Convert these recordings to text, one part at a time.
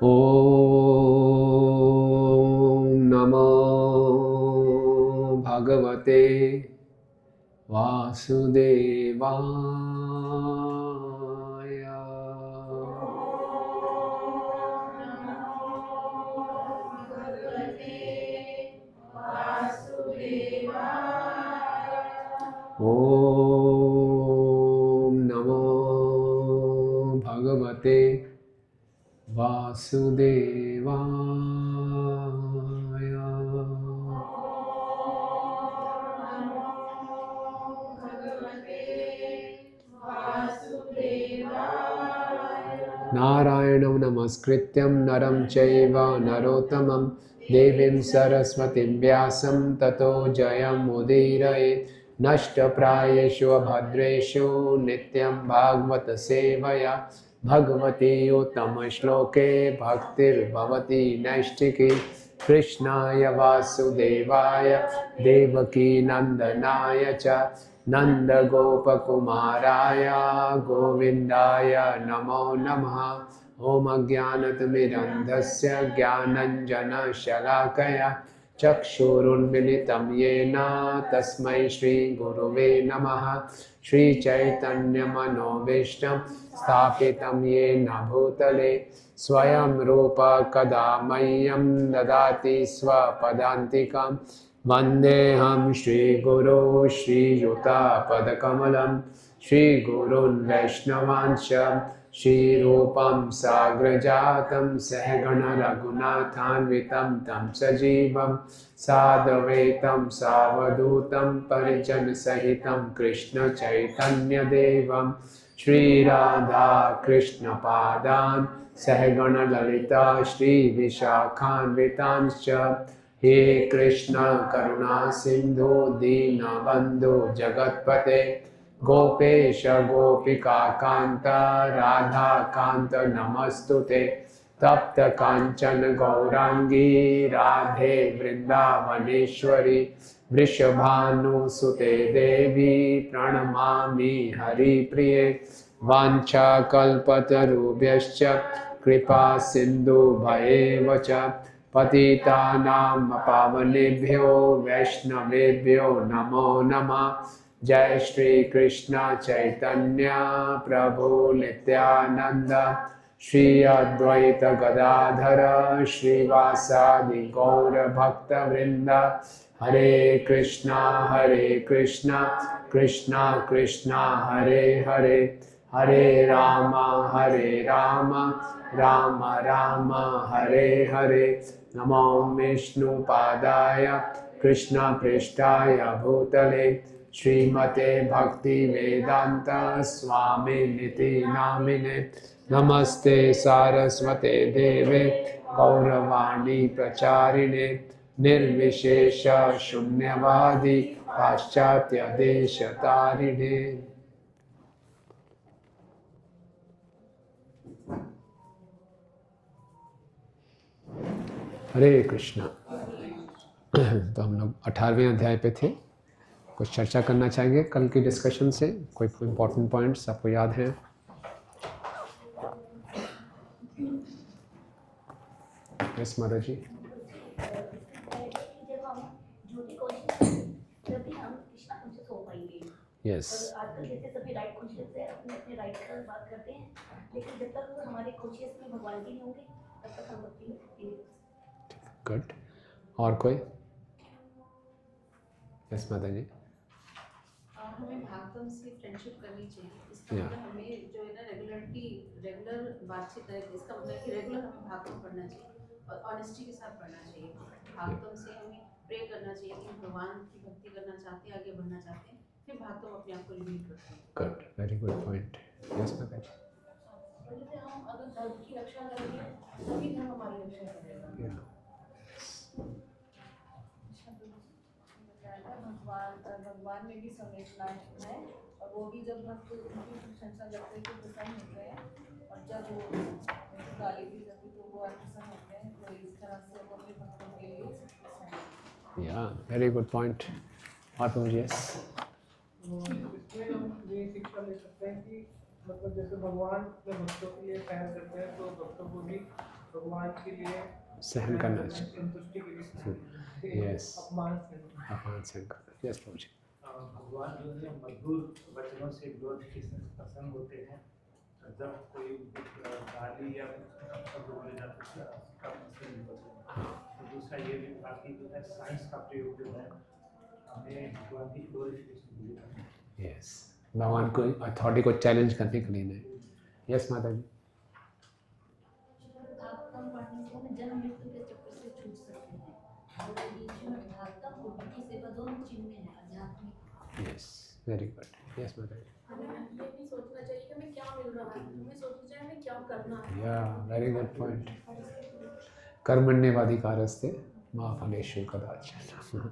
ॐ नमो भगवते वासुदेवाय। ॐ नमो भगवते वासुदेवाय। नारायणं नमस्कृत्यं नरं चैव नरोत्तमं देवीं सरस्वतीं व्यासं ततो जयमुदीरयेत्। नष्टप्रायेषु अभद्रेषु नित्यं भागवत सेवया भगवती उत्तमश्लोके भक्तिर्भवति नैष्ठिकी। कृष्णाय वासुदेवाय देवकी नन्दनाय च नन्दगोपकुमाराय गोविन्दाय नमो नमः। ॐ अज्ञानतिमिरन्धस्य ज्ञानञ्जनशलाकया चक्षुरुन्मिलितं येन तस्मै श्रीगुरुवे नमः। श्रीचैतन्यमनोभीष्टं स्थापितं येन भूतले स्वयं रूप कदा मह्यं ददाति स्वपदान्तिकं। वन्देऽहं श्रीगुरो श्रीयुतापदकमलं श्रीगुरुन् वैष्णवांश्च श्रीरूपं साग्रजातं सहगण रघुनाथान्वितं तं सजीवं साद्वैतं सावधूतं परिजनसहितं कृष्णचैतन्यदेवं श्रीराधा कृष्णपादान् सहगण ललिता श्रीविशाखान्वितांश्च। हे कृष्ण करुणा सिंधु दीनबंधु जगतपते गोपेश गोपिका कांत राधा कांत नमस्तुते। तप्त कांचन गौरांगी राधे वृंदावनेश्वरी वृषभानुसुते देवी प्रणमामि हरिप्रिये। वाञ्छाकल्पतरुभ्यश्च कृपा सिन्धुभ्येव च पतितानां पावनेभ्यो वैष्णवेभ्यो नमो नमः। जय श्री कृष्ण चैतन्य प्रभु नित्यानंद श्री अद्वैत गदाधर श्रीवासादि गौर भक्तवृंद। हरे कृष्णा कृष्णा कृष्णा हरे हरे हरे राम राम राम हरे हरे। नमो विष्णुपादाय कृष्ण पृष्ठाय भूतले श्रीमते भक्ति वेदांत स्वामी निति नामिने। नमस्ते सारस्वते देवे गौरवाणी प्रचारिणे निर्विशेष शून्यवादी पाश्चात्य देश तारिणे। हरे कृष्णा। तो हम लोग 18वें अध्याय पे थे। कुछ चर्चा करना चाहेंगे कल की डिस्कशन से? कोई इम्पोर्टेंट पॉइंट्स आपको याद हैं? यस माता जी। यस। आजकल जैसे सभी राइट कॉन्शियस से अपने अपने राइट पर बात करते हैं, लेकिन जब तक हमारे कॉन्शियस में भगवान की नहीं होंगे तब तक हम भक्ति में नहीं। गुड। और कोई? यस माता जी। हमें भागवत से फ्रेंडशिप करनी चाहिए। इसका मतलब हमें जो है ना रेगुलर बातचीत है, इसका मतलब कि रेगुलर हमें भागवत पढ़ना चाहिए और ऑनेस्टी के साथ पढ़ना चाहिए। भागवत से हमें प्रे करना चाहिए कि भगवान की भक्ति करना चाहते हैं, आगे बढ़ना चाहते हैं, फिर भागवत अपने आप को रिवील करते हैं। Good, very good point. Yes माता जी। जैसे हम अगर धर्म की रक्षा करेंगे तभी धर्म हमारी रक्षा करेगा। भगवान में भी संवेदना है और वो भी जब भक्त उनकी प्रशंसा करते हैं तो प्रसन्न होते हैं, और जब वो गाली दी जाती तो वो अप्रसन्न होते हैं। तो इस तरह से वो अपने भक्तों के लिए या वेरी गुड पॉइंट। आप यस इसमें हम ये शिक्षा ले सकते हैं कि मतलब जैसे भगवान अपने भक्तों के लिए प्यार करते हैं तो भक्तों को भी भगवान के लिए सहन करना चाहिए। संतुष्टि के लिए यस, अपमान सहन अपमान सहन करना। यस प्रभु जी। भगवान जो है मधुर वचनों से विरोध के प्रसंग होते हैं। जब कोई गाली या शब्द बोले जाते हैं तब उससे विरोध होता है। तो दूसरा ये भी बाकी जो है साइंस का प्रयोग जो है हमें भगवान की ग्लोरिफिकेशन के लिए करना है। यस, भगवान को अथॉरिटी को चैलेंज करने के लिए नहीं। यस माता जी। भागवतम पढ़ने से हमें जन्म मृत्यु के चक्कर से छूट सकते हैं। और बीच में भागवतम और विधि सेवा दोनों चीज में है आध्यात्मिक। Yes, very good. यस माता जी। हमें ये भी सोचना चाहिए कि हमें क्या मिल रहा है, हमें सोचना चाहिए हमें क्या करना है। या वेरी गुड पॉइंट। कर्मण्येवाधिकारस्ते मा फलेषु कदाचन।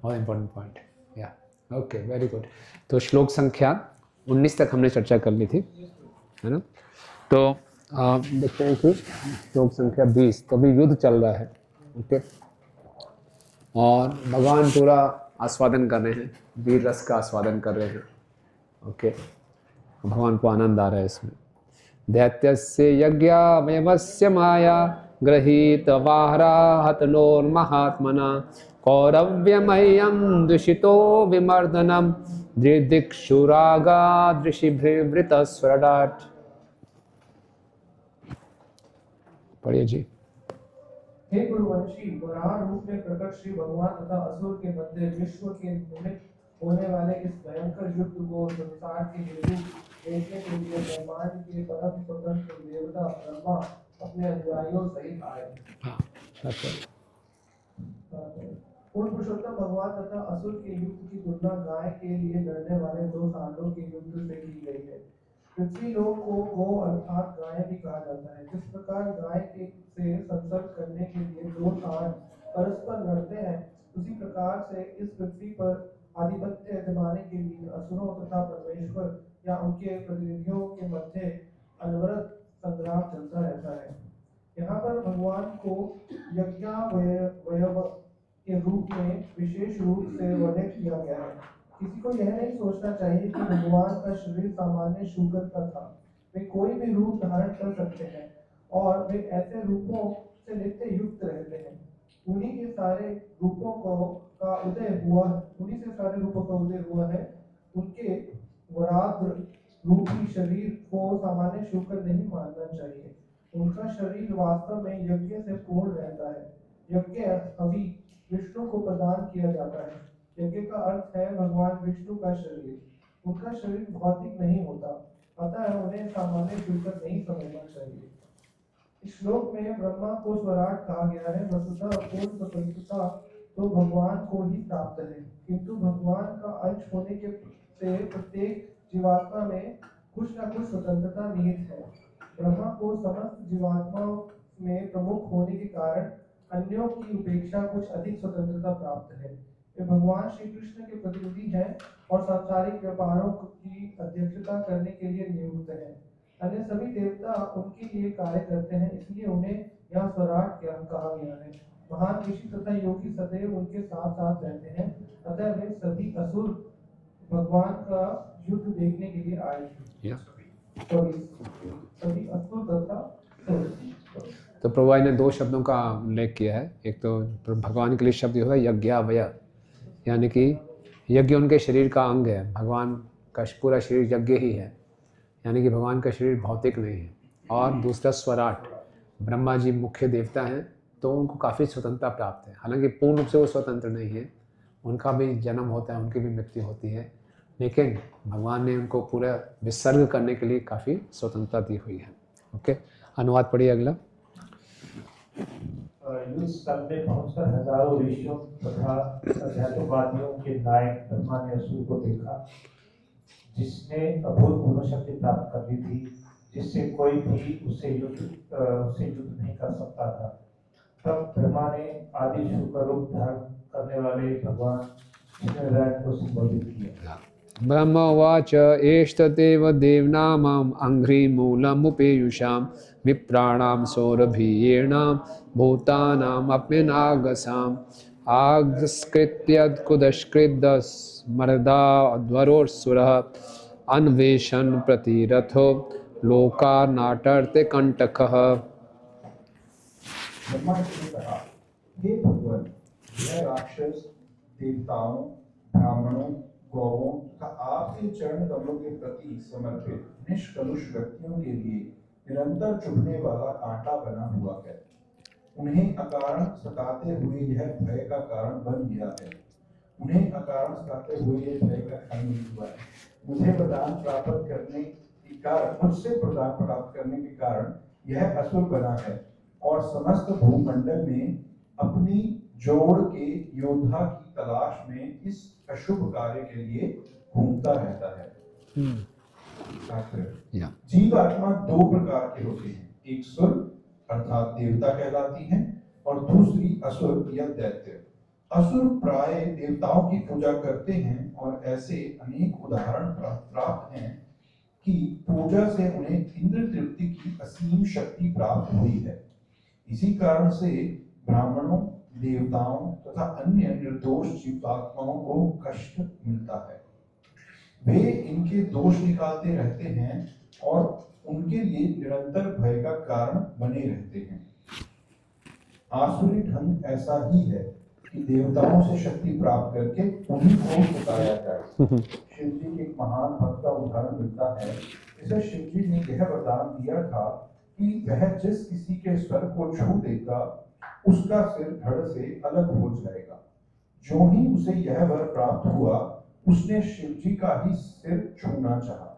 बहुत इंपॉर्टेंट पॉइंट। या ओके, वेरी गुड। तो श्लोक संख्या 19 तक हमने चर्चा कर ली थी, है ना। तो देखते हैं कि श्लोक संख्या 20, तो अभी युद्ध चल रहा है। ओके, और भगवान पूरा आस्वादन कर रहे हैं, वीर रस का आस्वादन कर रहे हैं। ओके, भगवान को आनंद आ रहा है इसमें। दैत्यस्य यज्ञावयवस्य माया गृहीत वाहरा हतनोर्महात्मना कौरव्यमह्यं दूषितो विमर्दनम दृदिक्षुरागा दृशिभृवृतस्वराट। पढ़िए जी। हे गुरुवंशी, वराह रूप में प्रकट श्री भगवान तथा असुर के मध्य विश्व के निमित्त होने वाले इस भयंकर युद्ध को संसार के हेतु देखने के लिए ब्रह्मांड के परम स्वतंत्र देवता ब्रह्मा अपने अनुयायियों सहित आए। पूर्ण पुरुषोत्तम भगवान तथा असुर के युद्ध की तुलना गाय के लिए लड़ने वाले दो सांडों के युद्ध से की गई है। पृथ्वी लोक को गो अर्थात गाय भी कहा जाता है। जिस प्रकार गाय के से संसर्ग करने के लिए दो सांड परस्पर लड़ते हैं, उसी प्रकार से इस पृथ्वी पर आधिपत्य जमाने के लिए असुरों तथा परमेश्वर या उनके प्रतिनिधियों के मध्य अनवरत संग्राम चलता रहता है। यहाँ पर भगवान को यज्ञावयव के रूप में विशेष रूप से वर्णित किया गया है। किसी को यह नहीं सोचना चाहिए कि भगवान का शरीर सामान्य शूकर का था। वे कोई भी रूप धारण कर सकते हैं और वे ऐसे रूपों से नित्य युक्त रहते हैं। उन्हीं से सारे रूपों का उदय हुआ है। उनके वराद्र रूपी शरीर को सामान्य शूकर नहीं मानना चाहिए। उनका शरीर वास्तव में यज्ञ से पूर्ण रहता है। यज्ञ अभी विष्णु को प्रदान किया जाता है। यज्ञ का अर्थ है भगवान विष्णु का शरीर। उनका शरीर भौतिक नहीं होता, अतः उन्हें सामान्य शूकर नहीं समझना चाहिए। इस श्लोक में ब्रह्मा को स्वराट कहा गया है। वसुधा पूर्ण स्वतंत्रता तो भगवान को ही प्राप्त है, किंतु भगवान का अंश होने के से प्रत्येक जीवात्मा में कुछ न कुछ स्वतंत्रता निहित है। ब्रह्मा को समस्त जीवात्माओं में प्रमुख होने के कारण अन्यों की उपेक्षा कुछ अधिक स्वतंत्रता प्राप्त है। वे भगवान श्री कृष्ण के प्रतिनिधि हैं और सांसारिक व्यापारों की अध्यक्षता करने के लिए नियुक्त हैं। अन्य सभी देवता उनके लिए कार्य करते हैं, इसलिए उन्हें यह स्वराट कहा गया है। महान ऋषि तथा योगी सदैव उनके साथ साथ रहते हैं, अतः वे सभी असुर भगवान का युद्ध देखने के लिए आए थे। सभी असुर तथा तो प्रभु ने दो शब्दों का उल्लेख किया है। एक तो भगवान के लिए शब्द होता है यज्ञावय, यानी कि यज्ञ उनके शरीर का अंग है। भगवान का पूरा शरीर यज्ञ ही है, यानी कि भगवान का शरीर भौतिक नहीं है। और दूसरा स्वराट, ब्रह्मा जी मुख्य देवता हैं, तो उनको काफ़ी स्वतंत्रता प्राप्त है। हालांकि पूर्ण रूप से वो स्वतंत्र नहीं है, उनका भी जन्म होता है, उनकी भी मृत्यु होती है, लेकिन भगवान ने उनको पूरा विसर्ग करने के लिए काफ़ी स्वतंत्रता दी हुई है। ओके, अनुवाद पढ़िए अगला। युद्ध स्थल में पहुंचकर हजारों ऋषियों तथा अध्यात्मवादियों के नायक ब्रह्मा ने असुर को देखा, जिसने अभूतपूर्व शक्ति प्राप्त कर ली थी, जिससे कोई भी उससे युद्ध नहीं कर सकता था। तब ब्रह्मा ने आदि शुक्र रूप धारण करने वाले भगवान विष्णु को संबोधित किया। ब्रह्मवाच एष्तदेव देवनामं अंघ्रिमूलमुपेयुषां विप्राणां सौरभीयेणां भूतानाम् अप्यनागसाम् आगस्कृत्यद्कुदश्कृतस्मरदाध्वरोऽसुरः अन्वेषन् प्रतिरथो लोकानाटर्ते कंटकः। ब्रह्मा जी ने कहा, हे भगवान, यह राक्षस देवताओं, ब्राह्मणों, गौवों तथा आपके चरण कमलों के प्रति समर्पित निष्कलुष व्यक्तियों के लिए निरंतर चुभने वाला कांटा बना हुआ है। उन्हें अकारण सताते हुए यह भय का कारण बन गया है। उन्हें अकारण सताते हुए यह भय का कारण नहीं हुआ है। मुझसे प्रदान प्राप्त करने के कारण यह असुर बना है और समस्त भूमंडल में अपनी जोड़ के योद्धा की तलाश में इस अशुभ कार्य के लिए घूमता रहता है। जीवात्मा दो प्रकार के होते हैं, एक सुर अर्थात देवता कहलाती है और दूसरी असुर या दैत्य। असुर प्राय देवताओं की पूजा करते हैं और ऐसे अनेक उदाहरण प्राप्त हैं कि पूजा से उन्हें इंद्र तृप्ति की असीम शक्ति प्राप्त हुई है। इसी कारण से ब्राह्मणों, देवताओं तथा अन्य निर्दोष जीवात्माओं को कष्ट मिलता है। वे इनके दोष निकालते रहते हैं और उनके लिए निरंतर भय का कारण बने रहते हैं। आसुरी ढंग ऐसा ही है कि देवताओं से शक्ति प्राप्त करके उन्हीं को सताया जाए। शिव जी के एक महान भक्त का उदाहरण मिलता है। इसे शिव जी ने यह वरदान दिया था कि वह जिस किसी के स्वर को छू देगा उसका सिर धड़ से अलग हो जाएगा। जो ही उसे यह वर प्राप्त हुआ उसने शिव जी का ही सिर छूना चाहा।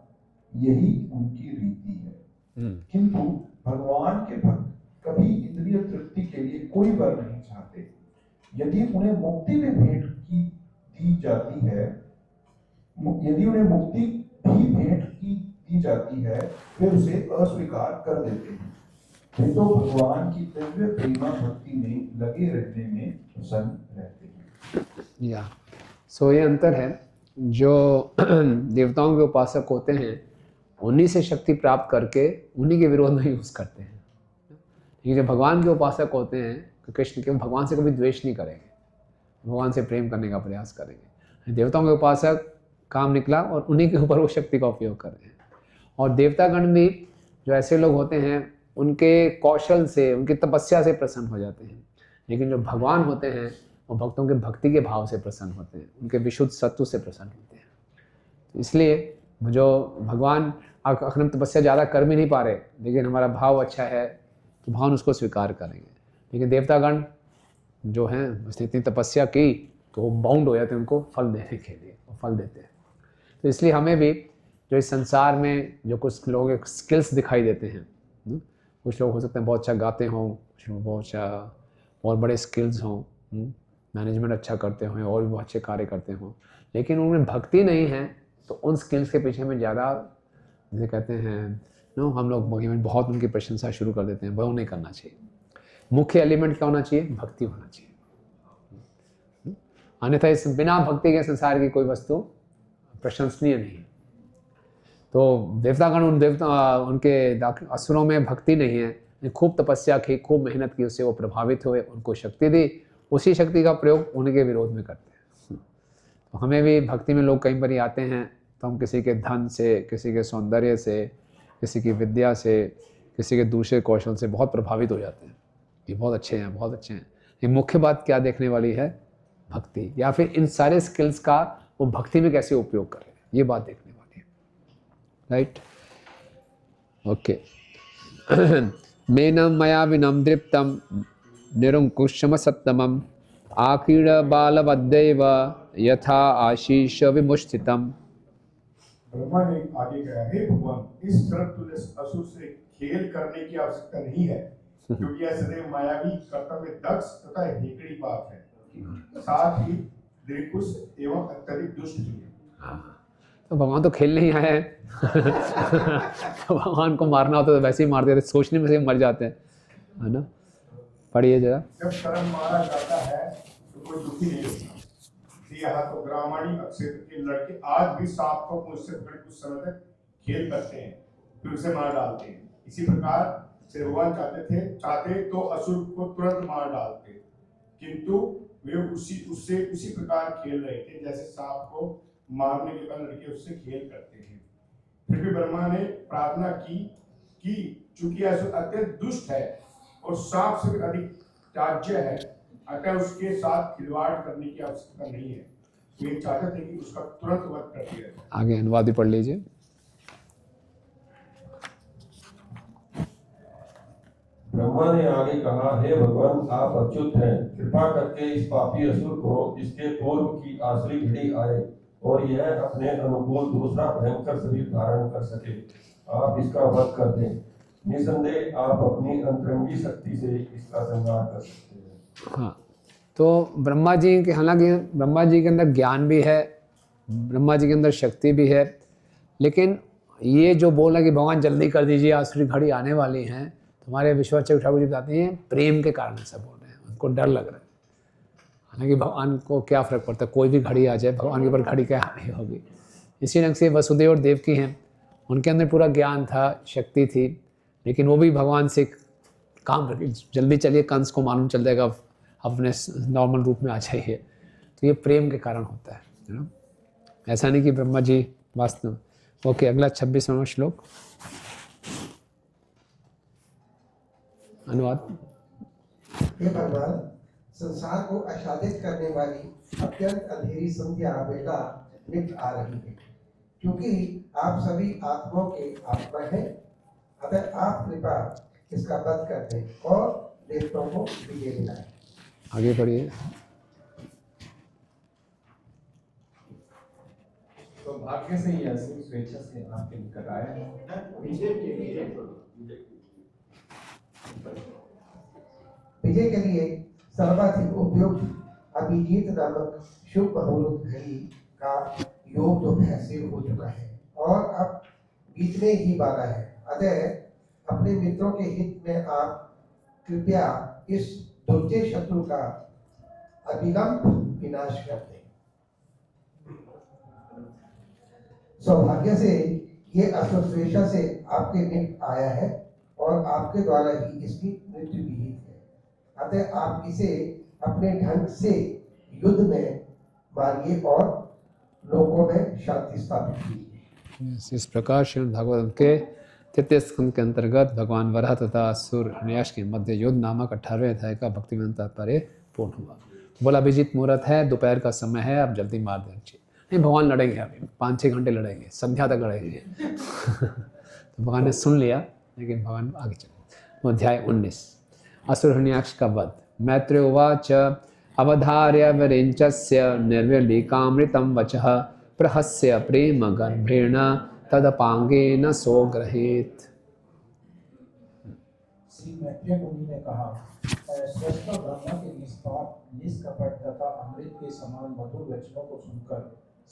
यही उनकी रीति है। किंतु भगवान के भक्त कभी इंद्रिय तृप्ति के लिए कोई वर नहीं चाहते। यदि उन्हें मुक्ति में भेंट की दी जाती है, यदि उन्हें मुक्ति भी भेंट की दी जाती है, वे उसे अस्वीकार कर देते हैं। वे तो भगवान की दिव्य प्रेमा भक्ति में लगे रहने में प्रसन्न रहते हैं। सो ये अंतर है। जो देवताओं के उपासक होते हैं उन्हीं से शक्ति प्राप्त करके उन्हीं के विरोध में यूज करते हैं। लेकिन जो भगवान के उपासक होते हैं कृष्ण के, भगवान से कभी द्वेष नहीं करेंगे, भगवान से प्रेम करने का प्रयास करेंगे। देवताओं के उपासक काम निकला और उन्हीं के ऊपर वो शक्ति का उपयोग कर रहे हैं। और देवतागण भी जो ऐसे लोग होते हैं उनके कौशल से, उनकी तपस्या से प्रसन्न हो जाते हैं। लेकिन जो भगवान होते हैं वो भक्तों के भक्ति के भाव से प्रसन्न होते हैं, उनके विशुद्ध सत्व से प्रसन्न होते हैं। तो इसलिए जो भगवान हम तपस्या ज़्यादा कर भी नहीं पा रहे, लेकिन हमारा भाव अच्छा है तो भगवान उसको स्वीकार करेंगे। लेकिन देवतागण जो हैं उसने इतनी तपस्या की तो वो बाउंड हो जाते हैं उनको फल देने के लिए, वो फल देते हैं। तो इसलिए हमें भी जो इस संसार में जो कुछ लोगों के स्किल्स दिखाई देते हैं, कुछ लोग हो सकते हैं बहुत अच्छा गाते हों, कुछ लोग बहुत अच्छा और बड़े स्किल्स हों, मैनेजमेंट अच्छा करते हों और भी बहुत अच्छे कार्य करते हों, लेकिन उनमें भक्ति नहीं है तो उन स्किल्स के पीछे में ज़्यादा जैसे कहते हैं हम लोग बहुत उनकी प्रशंसा शुरू कर देते हैं। वो नहीं करना चाहिए। मुख्य एलिमेंट क्या होना चाहिए? भक्ति होना चाहिए। अन्यथा इस बिना भक्ति के संसार की कोई वस्तु प्रशंसनीय नहीं है। तो देवतागण उनके असुरों में भक्ति नहीं है, खूब तपस्या की, खूब मेहनत की, उससे वो प्रभावित हुए, उनको शक्ति दी, उसी शक्ति का प्रयोग उनके विरोध में करते हैं। तो हमें भी भक्ति में लोग कई बार आते हैं तो हम किसी के धन से, किसी के सौंदर्य से, किसी की विद्या से, किसी के दूसरे कौशल से बहुत प्रभावित हो जाते हैं कि बहुत अच्छे हैं, बहुत अच्छे हैं। ये मुख्य बात क्या देखने वाली है? भक्ति, या फिर इन सारे स्किल्स का वो भक्ति में कैसे उपयोग कर रहे हैं, ये बात देखने वाली है। Right, okay. मेनं मया विनं दृप्तं निरंकुशम सत्तमं आकीर्ण बालवद्दैव यथा आशीष विमुष्टितम्। ब्रह्मा ने आगे कहा, हे भगवान, इस तरह तुझे असुर से खेल करने की आवश्यकता नहीं है, क्योंकि यह सदैव मायावी, कर्तव्य दक्ष तथा हेकड़ी बात है, साथ ही निरंकुश एवं अत्यधिक दुष्ट भी है। तो भगवान तो खेलने ही आए हैं। तो भगवान को मारना होता तो वैसे ही मार देते, सोचने में से मर जाते हैं, है ना। पढ़िए जरा। जब कर्म मारा जाता है तो कोई दुखी नहीं होता। यहाँ तो ग्रामीण क्षेत्र के लड़के आज भी सांप को मुझसे पकड़ कुछ समय तक खेल करते हैं, फिर उसे मार डालते हैं। इसी प्रकार से भगवान चाहते तो असुर को तुरंत मार डालते, किंतु वे उसी प्रकार खेल रहे थे जैसे सांप को मारने के बाद लड़के उससे खेल करते हैं। फिर भी ब्रह्मा ने प्रार्थना की कि चूंकि असुर अत्यंत दुष्ट है और सांप से अधिक त्याज्य है, अतः उसके साथ खिलवाड़ करने की आवश्यकता नहीं है। वे चाहते थे कि उसका तुरंत वध कर दिया जाए। आगे अनुवाद भी पढ़ लीजिए। ब्रह्मा ने आगे कहा, हे भगवान, आप अच्युत हैं, कृपा करके इस पापी असुर को जिसके पूर्व की आखिरी घड़ी आए और यह अपने अनुकूल दूसरा भयंकर शरीर धारण कर सके, आप इसका वध कर दें। निसंदेह आप अपनी अंतरंगी शक्ति से इसका संहार कर सकते हैं। हाँ, तो ब्रह्मा जी के, हालांकि ब्रह्मा जी के अंदर ज्ञान भी है, ब्रह्मा जी के अंदर शक्ति भी है, लेकिन ये जो बोला कि भगवान जल्दी कर दीजिए, आखिरी घड़ी आने वाली हैं, तुम्हारे विश्वचर ठाकुर जी बताते हैं प्रेम के कारण से बोल रहे हैं, उनको डर लग रहा है। हालांकि भगवान को क्या फ़र्क पड़ता है, कोई भी घड़ी आ जाए, भगवान के ऊपर घड़ी क्या आनी होगी। इसी ढंग से वसुदेव और देवकी हैं, उनके अंदर पूरा ज्ञान था, शक्ति थी, लेकिन वो भी भगवान से काम करके जल्दी चलिए, कंस को मालूम चल जाएगा, अपने नॉर्मल रूप में आ जाइए। तो ये प्रेम के कारण होता है ना, ऐसा नहीं कि ब्रह्मा जी वास्तव। ओके, अगला 26वां श्लोक अनुवाद। हे भगवान, संसार को आच्छादित करने वाली अत्यंत अंधेरी संध्या बेटा निकट आ रही है, क्योंकि आप सभी आत्माओं के आत्मा हैं, अतः आप कृपा इसका वध कर दें और देवताओं को विजय दिलाएं। आगे बढ़िए। तो भाग्य से ही असुर स्वेच्छा से आपके निकट आया है। विजय के लिए सर्वाधिक उपयुक्त अभिजीत नामक शुभ मुहूर्त घड़ी का योग दोपहर से हो चुका है और अब बीतने ही वाला है, अतः अपने मित्रों के हित में आप कृपया इस दुर्जय शत्रु का अविलंब विनाश कर दें। सौभाग्य से ये असुर स्वेच्छा से आपके निकट आया है और आपके द्वारा ही इसकी मृत्यु विहित है, अतः आप इसे अपने ढंग से युद्ध में मारिए और लोगों में शांति स्थापित कीजिए। इस प्रकार श्रीमद् भागवत के 3 स्कंद के अंतर्गत भगवान वराह तथा असुर हिरण्याक्ष के मध्य युद्ध नामक 18वें अध्याय का भक्तिवेदांत तात्पर्य पूर्ण हुआ। बोला अभिजीत मुहूर्त है, दोपहर का समय है, अब जल्दी मार दीजिए। नहीं, भगवान लड़ेंगे, अभी 5-6 घंटे लड़ेंगे, संध्या तक लड़ेंगे। तो भगवान ने सुन लिया, लेकिन भगवान आगे चले। अध्याय 19 असुर हिरण्याक्ष का वध। मैत्रेय उवाच अवधार्य विरिञ्चस्य निर्व्यलीकामृतं वचः प्रहस्य प्रेम गर्भेण तदपांगेन सोग्रहीत। श्री मैत्रेय मुनि ने कहा, श्रेष्ठ ब्रह्मा के निष्कपट तथा अमृत के समान मधुर वचनों को सुनकर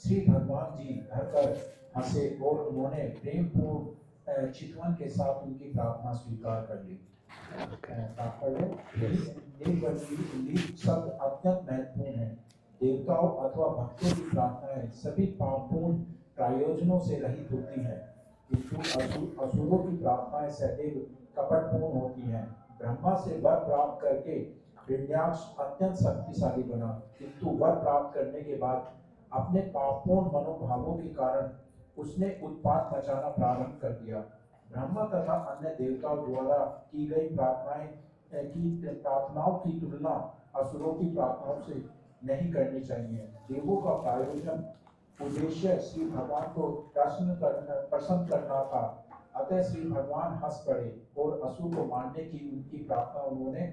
श्री भगवान जी हंसकर हंसे और उन्होंने प्रेम पूर्ण चितवन के साथ उनकी प्रार्थना स्वीकार कर ली। शब्द अत्यंत महत्वपूर्ण है। देवताओं अथवा भक्तों की प्रार्थनाएं सभी पापपूर्ण प्रायोजनों से रहित होती हैं, किंतु असुरों की प्रार्थनाएं सदैव कपटपूर्ण होती हैं। ब्रह्मा से वर प्राप्त करके हिरण्याक्ष अत्यंत शक्तिशाली बना, किंतु वर प्राप्त करने के बाद अपने पापपूर्ण मनोभावों के कारण उसने उत्पात मचाना प्रारंभ कर दिया। ब्रह्मा तथा अन्य देवताओं द्वारा की गई प्रार्थनाओं की तुलना असुरों की प्रार्थनाओं से नहीं करनी चाहिए। देवों का प्रायोजन उद्देश्य श्री भगवान को प्रसन्न करना था, अतः श्री भगवान हंस पड़े और असुर को मारने की उनकी प्रार्थना उन्होंने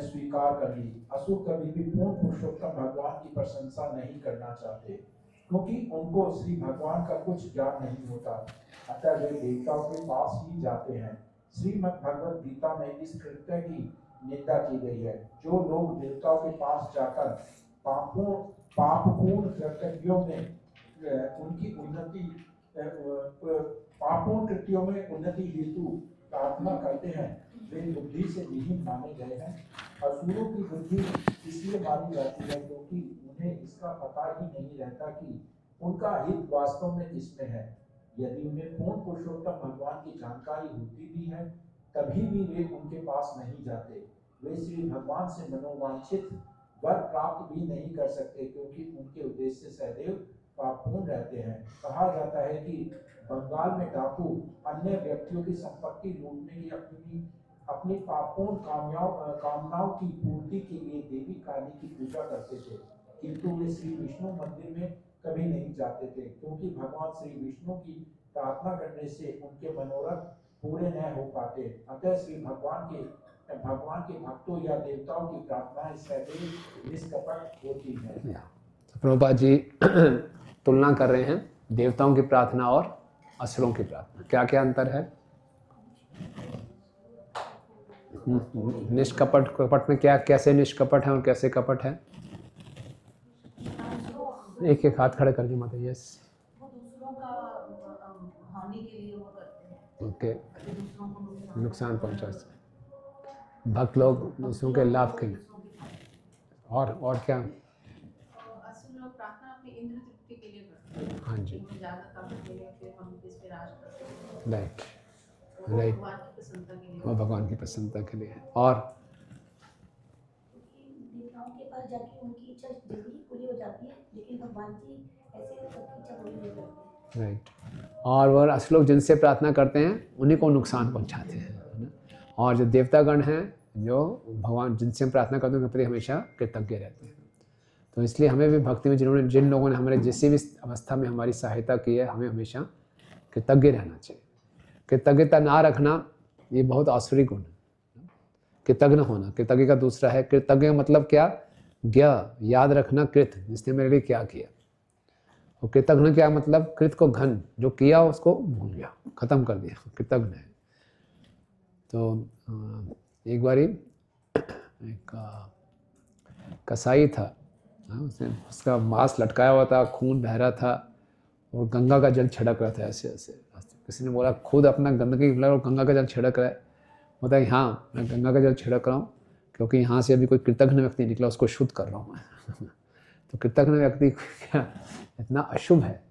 स्वीकार कर ली। असुर कभी भी पूर्ण पुरुषोत्तम भगवान की प्रशंसा नहीं करना चाहते, क्योंकि उनको श्री भगवान का कुछ ज्ञान नहीं होता, अतः वे देवताओं के पास ही जाते हैं। श्रीमद् भगवद गीता में इस कृत्य की निंदा की गई है। जो लोग देवताओं के पास जाकर पापपूर्ण कृत्यों में उन्नति हेतु प्रार्थना करते हैं, वे बुद्धि से विहीन माने गए हैं। असुरों की बुद्धि इसलिए मानी जाती है क्योंकि उन्हें इसका पता ही नहीं रहता कि उनका हित वास्तव में किसमें है। यदि उन्हें पूर्ण पुरुषोत्तम भगवान की जानकारी होती भी है, तभी भी वे उनके पास नहीं जाते। वे श्री भगवान से मनोवांछित वर प्राप्त भी नहीं कर सकते, क्योंकि उनके उद्देश्य सदैव पापपूर्ण रहते हैं। कहा जाता है कि बंगाल में डाकू अन्य व्यक्तियों की संपत्ति लूटने की अपनी अपनी पापों कामनाओं की पूर्ति के लिए देवी काली की पूजा करते थे, किंतु वे श्री विष्णु मंदिर में कभी नहीं जाते थे, क्योंकि भगवान श्री विष्णु की प्रार्थना करने से उनके मनोरथ पूरे न हो पाते। अतः श्री भगवान के भक्तों या देवताओं की प्रार्थनाएं सदैव निष्कपट होती है। तो प्रभुपाद जी तुलना कर रहे हैं देवताओं की प्रार्थना और असुरों की प्रार्थना, क्या क्या अंतर है? निष्कपट, कपट में क्या, कैसे निष्कपट है और कैसे कपट है? एक एक हाथ खड़े करके माता। यस, वो दूसरों का हानि के लिए वो करते हैं। ओके, दूसरों को नुकसान पहुंचा सकते, भक्त लोग दूसरों के लाभ के लिए। और क्या? असुर लोग प्रार्थना अपनी इंद्र तृप्ति के लिए करते हैं। हाँ जी, ज्यादा ताकत मिले फिर हम इस पे राज करते हैं। राइट वो राइट, भगवान की प्रसन्नता के लिए। वो भगवान की प्रसन्नता के लिए। और देवताओं के पास जाके उनकी इच्छा जल्दी ही पूरी हो जाती है, लेकिन भगवान जी ऐसे सबकी इच्छा पूरी नहीं करते। राइट, और वो असुर लोग जिनसे प्रार्थना करते हैं उन्हीं को नुकसान पहुंचाते हैं, है ना? और जो देवतागण हैं, जो भगवान जिनसे हम प्रार्थना करते हैं उनके प्रति हमेशा कृतज्ञ रहते हैं। तो इसलिए हमें भी भक्ति में जिन लोगों ने हमारे जिस भी अवस्था में हमारी सहायता की है, हमें हमेशा कृतज्ञ रहना चाहिए। कृतज्ञता ना रखना ये बहुत आसुरी गुण है। कृतज्ञ होना, कृतज्ञ का दूसरा है कृतज्ञ मतलब क्या? ज्ञ, याद रखना कृत, जिसने मेरे लिए क्या किया। और कृतज्ञ क्या मतलब? कृत को घन, जो किया उसको भूल गया, खत्म कर दिया, कृतज्ञ है। तो एक बारी एक कसाई था, उसने उसका मांस लटकाया हुआ था, खून बह रहा था और गंगा का जल छिड़क रहा था ऐसे ऐसे। किसी ने बोला खुद अपना गंदगी और गंगा का जल छिड़क रहा है। बोलता है हाँ, मैं गंगा का जल छिड़क रहा हूँ क्योंकि यहाँ से अभी कोई कृतज्ञ व्यक्ति निकला, उसको शुद्ध कर रहा हूँ मैं। तो कृतज्ञ व्यक्ति क्या इतना अशुभ है,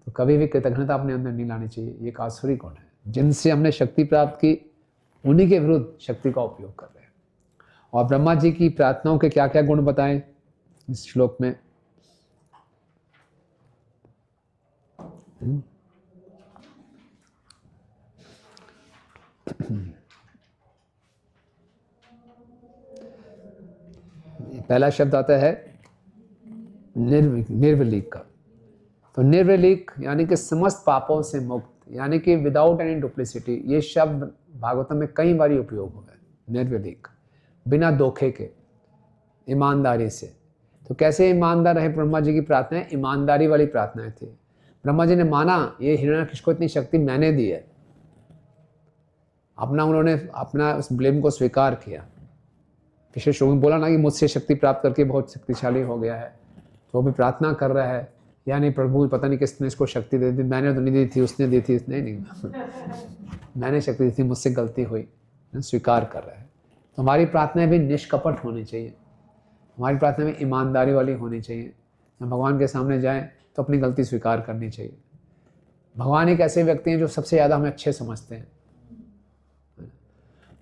तो कभी भी कृतज्ञता अपने अंदर नहीं लानी चाहिए। ये एक आसुरी गुण है। जिनसे हमने शक्ति प्राप्त की उन्हीं के विरुद्ध शक्ति का उपयोग कर रहे हैं। और ब्रह्मा जी की प्रार्थनाओं के क्या क्या गुण बताएं इस श्लोक में? पहला शब्द आता है निर्विलीक का। तो निर्विलीक यानी कि समस्त पापों से मुक्त, यानी कि विदाउट एनी डुप्लिसिटी। ये शब्द भागवतम में कई बार उपयोग हुआ है। निर्विलीक, बिना धोखे के, ईमानदारी से। तो कैसे ईमानदार रहे ब्रह्मा जी की प्रार्थनाएं? ईमानदारी वाली प्रार्थनाएं थी। ब्रह्मा जी ने माना ये हिरण्यकशिप को इतनी शक्ति मैंने दी है, उन्होंने अपना उस ब्लेम को स्वीकार किया। पिछले श्लोक में बोला ना कि मुझसे शक्ति प्राप्त करके बहुत शक्तिशाली हो गया है, तो वो भी प्रार्थना कर रहा है, यानी प्रभु पता नहीं किसने इसको शक्ति दे दी, मैंने तो नहीं दी थी, उसने दी थी। नहीं मैंने शक्ति दी थी, मुझसे गलती हुई, स्वीकार कर रहा है। तो हमारी प्रार्थनाएं भी निष्कपट होनी चाहिए, हमारी प्रार्थना में ईमानदारी वाली होनी चाहिए। जब भगवान के सामने जाएं तो अपनी गलती स्वीकार करनी चाहिए। भगवान एक ऐसे व्यक्ति हैं जो सबसे ज़्यादा हमें अच्छे समझते हैं।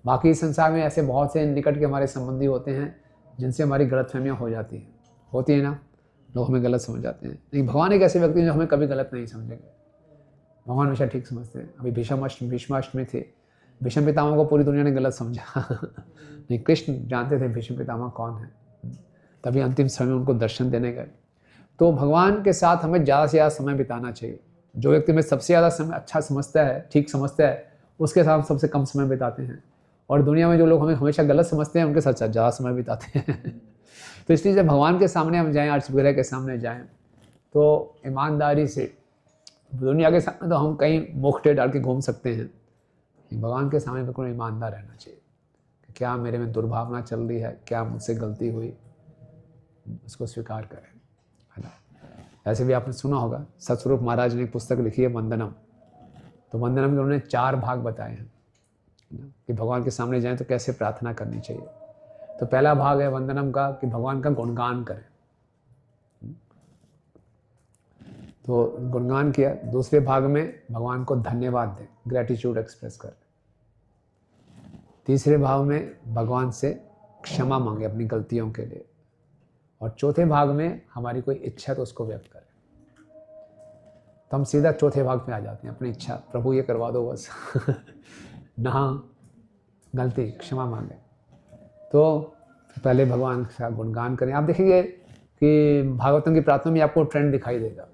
बाकी संसार में ऐसे बहुत से निकट के हमारे संबंधी होते हैं जिनसे हमारी गलतफहमियां हो जाती हैं, होती है ना, लोग हमें गलत समझ जाते हैं। लेकिन भगवान एक ऐसे व्यक्ति हैं जो हमें कभी गलत नहीं समझेंगे। भगवान हमेशा ठीक समझते हैं। अभी भीष्माष्टमी थे, भीष्म पितामह को पूरी दुनिया ने गलत समझा। नहीं, कृष्ण जानते थे भीष्म पितामह कौन है, तभी अंतिम समय उनको दर्शन देने गए। तो भगवान के साथ हमें ज़्यादा से ज़्यादा समय बिताना चाहिए। जो व्यक्ति में सबसे ज़्यादा समय अच्छा समझता है, ठीक समझता है, उसके साथ सबसे कम समय बिताते हैं। और दुनिया में जो लोग हमें हमेशा गलत समझते हैं उनके साथ ज़्यादा समय बिताते हैं। तो इसलिए जब भगवान के सामने हम जाएं, आर्च वगैरह के सामने जाएं, तो ईमानदारी से, दुनिया के सामने तो हम कहीं मुखटे डाल के घूम सकते हैं, भगवान के सामने बिल्कुल ईमानदार रहना चाहिए। क्या मेरे में दुर्भावना चल रही है, क्या मुझसे गलती हुई, उसको स्वीकार करें, है ना। ऐसे भी आपने सुना होगा, सतस्वरूप महाराज ने एक पुस्तक लिखी है वंदनम। तो वंदनम के उन्होंने 4 भाग बताए हैं कि भगवान के सामने जाएं तो कैसे प्रार्थना करनी चाहिए। तो पहला भाग है वंदनम का कि भगवान का गुणगान करें। तो गुणगान किया। दूसरे भाग में भगवान को धन्यवाद दें, ग्रेटिट्यूड एक्सप्रेस करें। तीसरे भाग में भगवान से क्षमा मांगे अपनी गलतियों के लिए। और चौथे भाग में हमारी कोई इच्छा तो उसको व्यक्त करें। तो हम सीधा चौथे भाग में आ जाते हैं, अपनी इच्छा, प्रभु ये करवा दो बस। नहा गलती क्षमा मांगे। तो पहले भगवान का गुणगान करें। आप देखेंगे कि भागवतम की प्रार्थना में आपको ट्रेंड दिखाई देगा।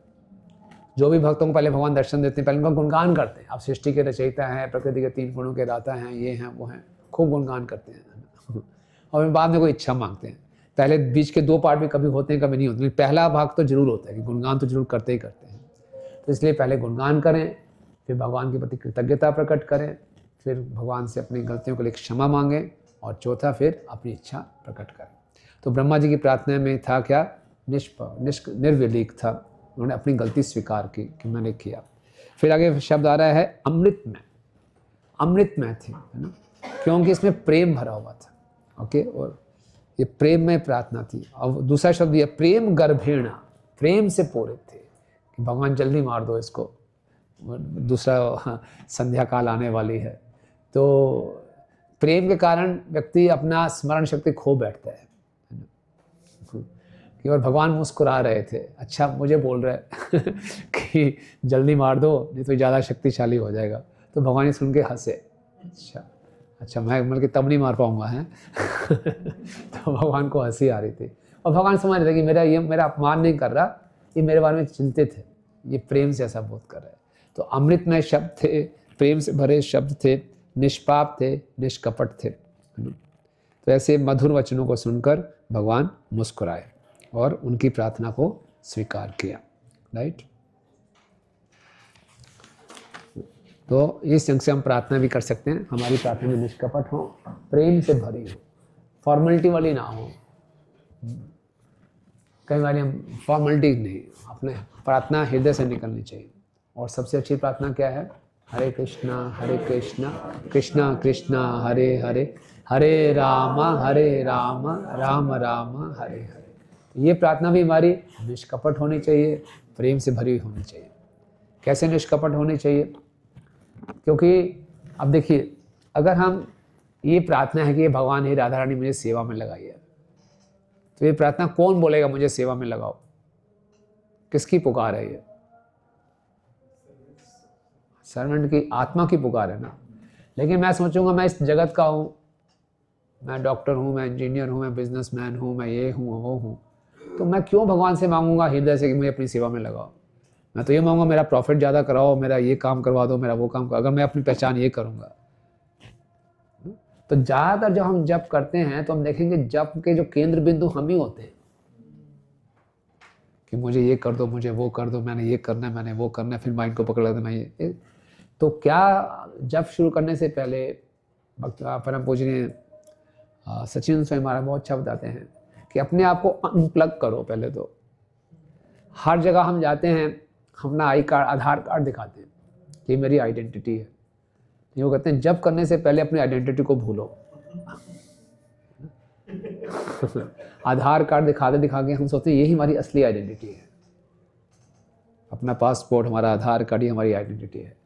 जो भी भक्तों को पहले भगवान दर्शन देते हैं पहले उनका गुणगान करते हैं। आप सृष्टि के रचयिता हैं, प्रकृति के 3 गुणों के दाता हैं, ये हैं वो हैं, खूब गुणगान करते हैं और बाद में कोई इच्छा मांगते हैं। पहले बीच के 2 पार्ट भी कभी होते हैं कभी नहीं होते, पहला भाग तो जरूर होता है कि गुणगान तो जरूर करते ही करते हैं। तो इसलिए पहले गुणगान करें, फिर भगवान के प्रति कृतज्ञता प्रकट करें, फिर भगवान से अपनी गलतियों के लिए क्षमा मांगें और चौथा फिर अपनी इच्छा प्रकट करें। तो ब्रह्मा जी की प्रार्थना में था क्या? निर्विलीक था, उन्होंने अपनी गलती स्वीकार की कि मैंने किया। फिर आगे शब्द आ रहा है अमृतमय। अमृतमय थे, है ना, क्योंकि इसमें प्रेम भरा हुआ था। ओके, और ये प्रेम में प्रार्थना थी। और दूसरा शब्द ये प्रेम गर्भेण, प्रेम से पूरित थे कि भगवान जल्दी मार दो इसको, दूसरा संध्या काल आने वाली है। तो प्रेम के कारण व्यक्ति अपना स्मरण शक्ति खो बैठता है कि और भगवान मुस्कुरा रहे थे, अच्छा मुझे बोल रहे कि जल्दी मार दो नहीं तो ज़्यादा शक्तिशाली हो जाएगा। तो भगवान ने सुन के हंसे, अच्छा मैं मतलब कि तब नहीं मार पाऊंगा है तो भगवान को हंसी आ रही थी और भगवान समझ रहे कि मेरा अपमान नहीं कर रहा, ये मेरे बारे में चिंतित है, ये प्रेम से ऐसा बोध कर रहा है। तो अमृतमय शब्द थे, प्रेम से भरे शब्द थे, निष्पाप थे, निष्कपट थे। तो ऐसे मधुर वचनों को सुनकर भगवान मुस्कुराए और उनकी प्रार्थना को स्वीकार किया। राइट, तो इस ढंग से हम प्रार्थना भी कर सकते हैं। हमारी प्रार्थना में निष्कपट हो, प्रेम से भरी हो, फॉर्मेलिटी वाली ना हो। कई बार हम फॉर्मेलिटी नहीं, अपने प्रार्थना हृदय से निकलनी चाहिए। और सबसे अच्छी प्रार्थना क्या है? हरे कृष्णा कृष्णा कृष्णा हरे हरे, हरे राम राम राम हरे हरे। ये प्रार्थना भी हमारी निष्कपट होनी चाहिए, प्रेम से भरी होनी चाहिए। कैसे निष्कपट होनी चाहिए? क्योंकि अब देखिए, अगर हम ये प्रार्थना है कि ये भगवान ही राधा रानी मुझे सेवा में लगाइए, तो ये प्रार्थना कौन बोलेगा मुझे सेवा में लगाओ? किसकी पुकार है ये? सर्वेंट की, आत्मा की पुकार है ना। लेकिन मैं सोचूंगा मैं इस जगत का हूँ, मैं डॉक्टर हूँ, मैं इंजीनियर हूँ, मैं बिजनेसमैन हूँ, मैं ये हूँ वो हूँ, तो मैं क्यों भगवान से मांगूंगा हृदय से कि मुझे अपनी सेवा में लगाओ? मैं तो ये मांगूंगा मेरा प्रॉफिट ज़्यादा कराओ, मेरा ये काम करवा दो, मेरा वो काम करो। अगर मैं अपनी पहचान ये करूँगा तो ज़्यादातर जब हम जप करते हैं तो हम देखेंगे जप के जो केंद्र बिंदु हम ही होते हैं कि मुझे ये कर दो, मुझे वो कर दो, मैंने ये करना है, मैंने वो करना है, फिर माइंड को पकड़ लेते मैं ये। तो क्या जप शुरू करने से पहले परम पूजनीय सचिन स्वामी महाराज बहुत अच्छा बताते हैं कि अपने आप को अनप्लग करो। पहले तो हर जगह हम जाते हैं, अपना आई कार्ड, आधार कार्ड दिखाते हैं कि मेरी आइडेंटिटी है। वो कहते हैं जब करने से पहले अपनी आइडेंटिटी को भूलो। आधार कार्ड दिखा के हम सोचते हैं यही हमारी असली आइडेंटिटी है। अपना पासपोर्ट, हमारा आधार कार्ड ही हमारी आइडेंटिटी है।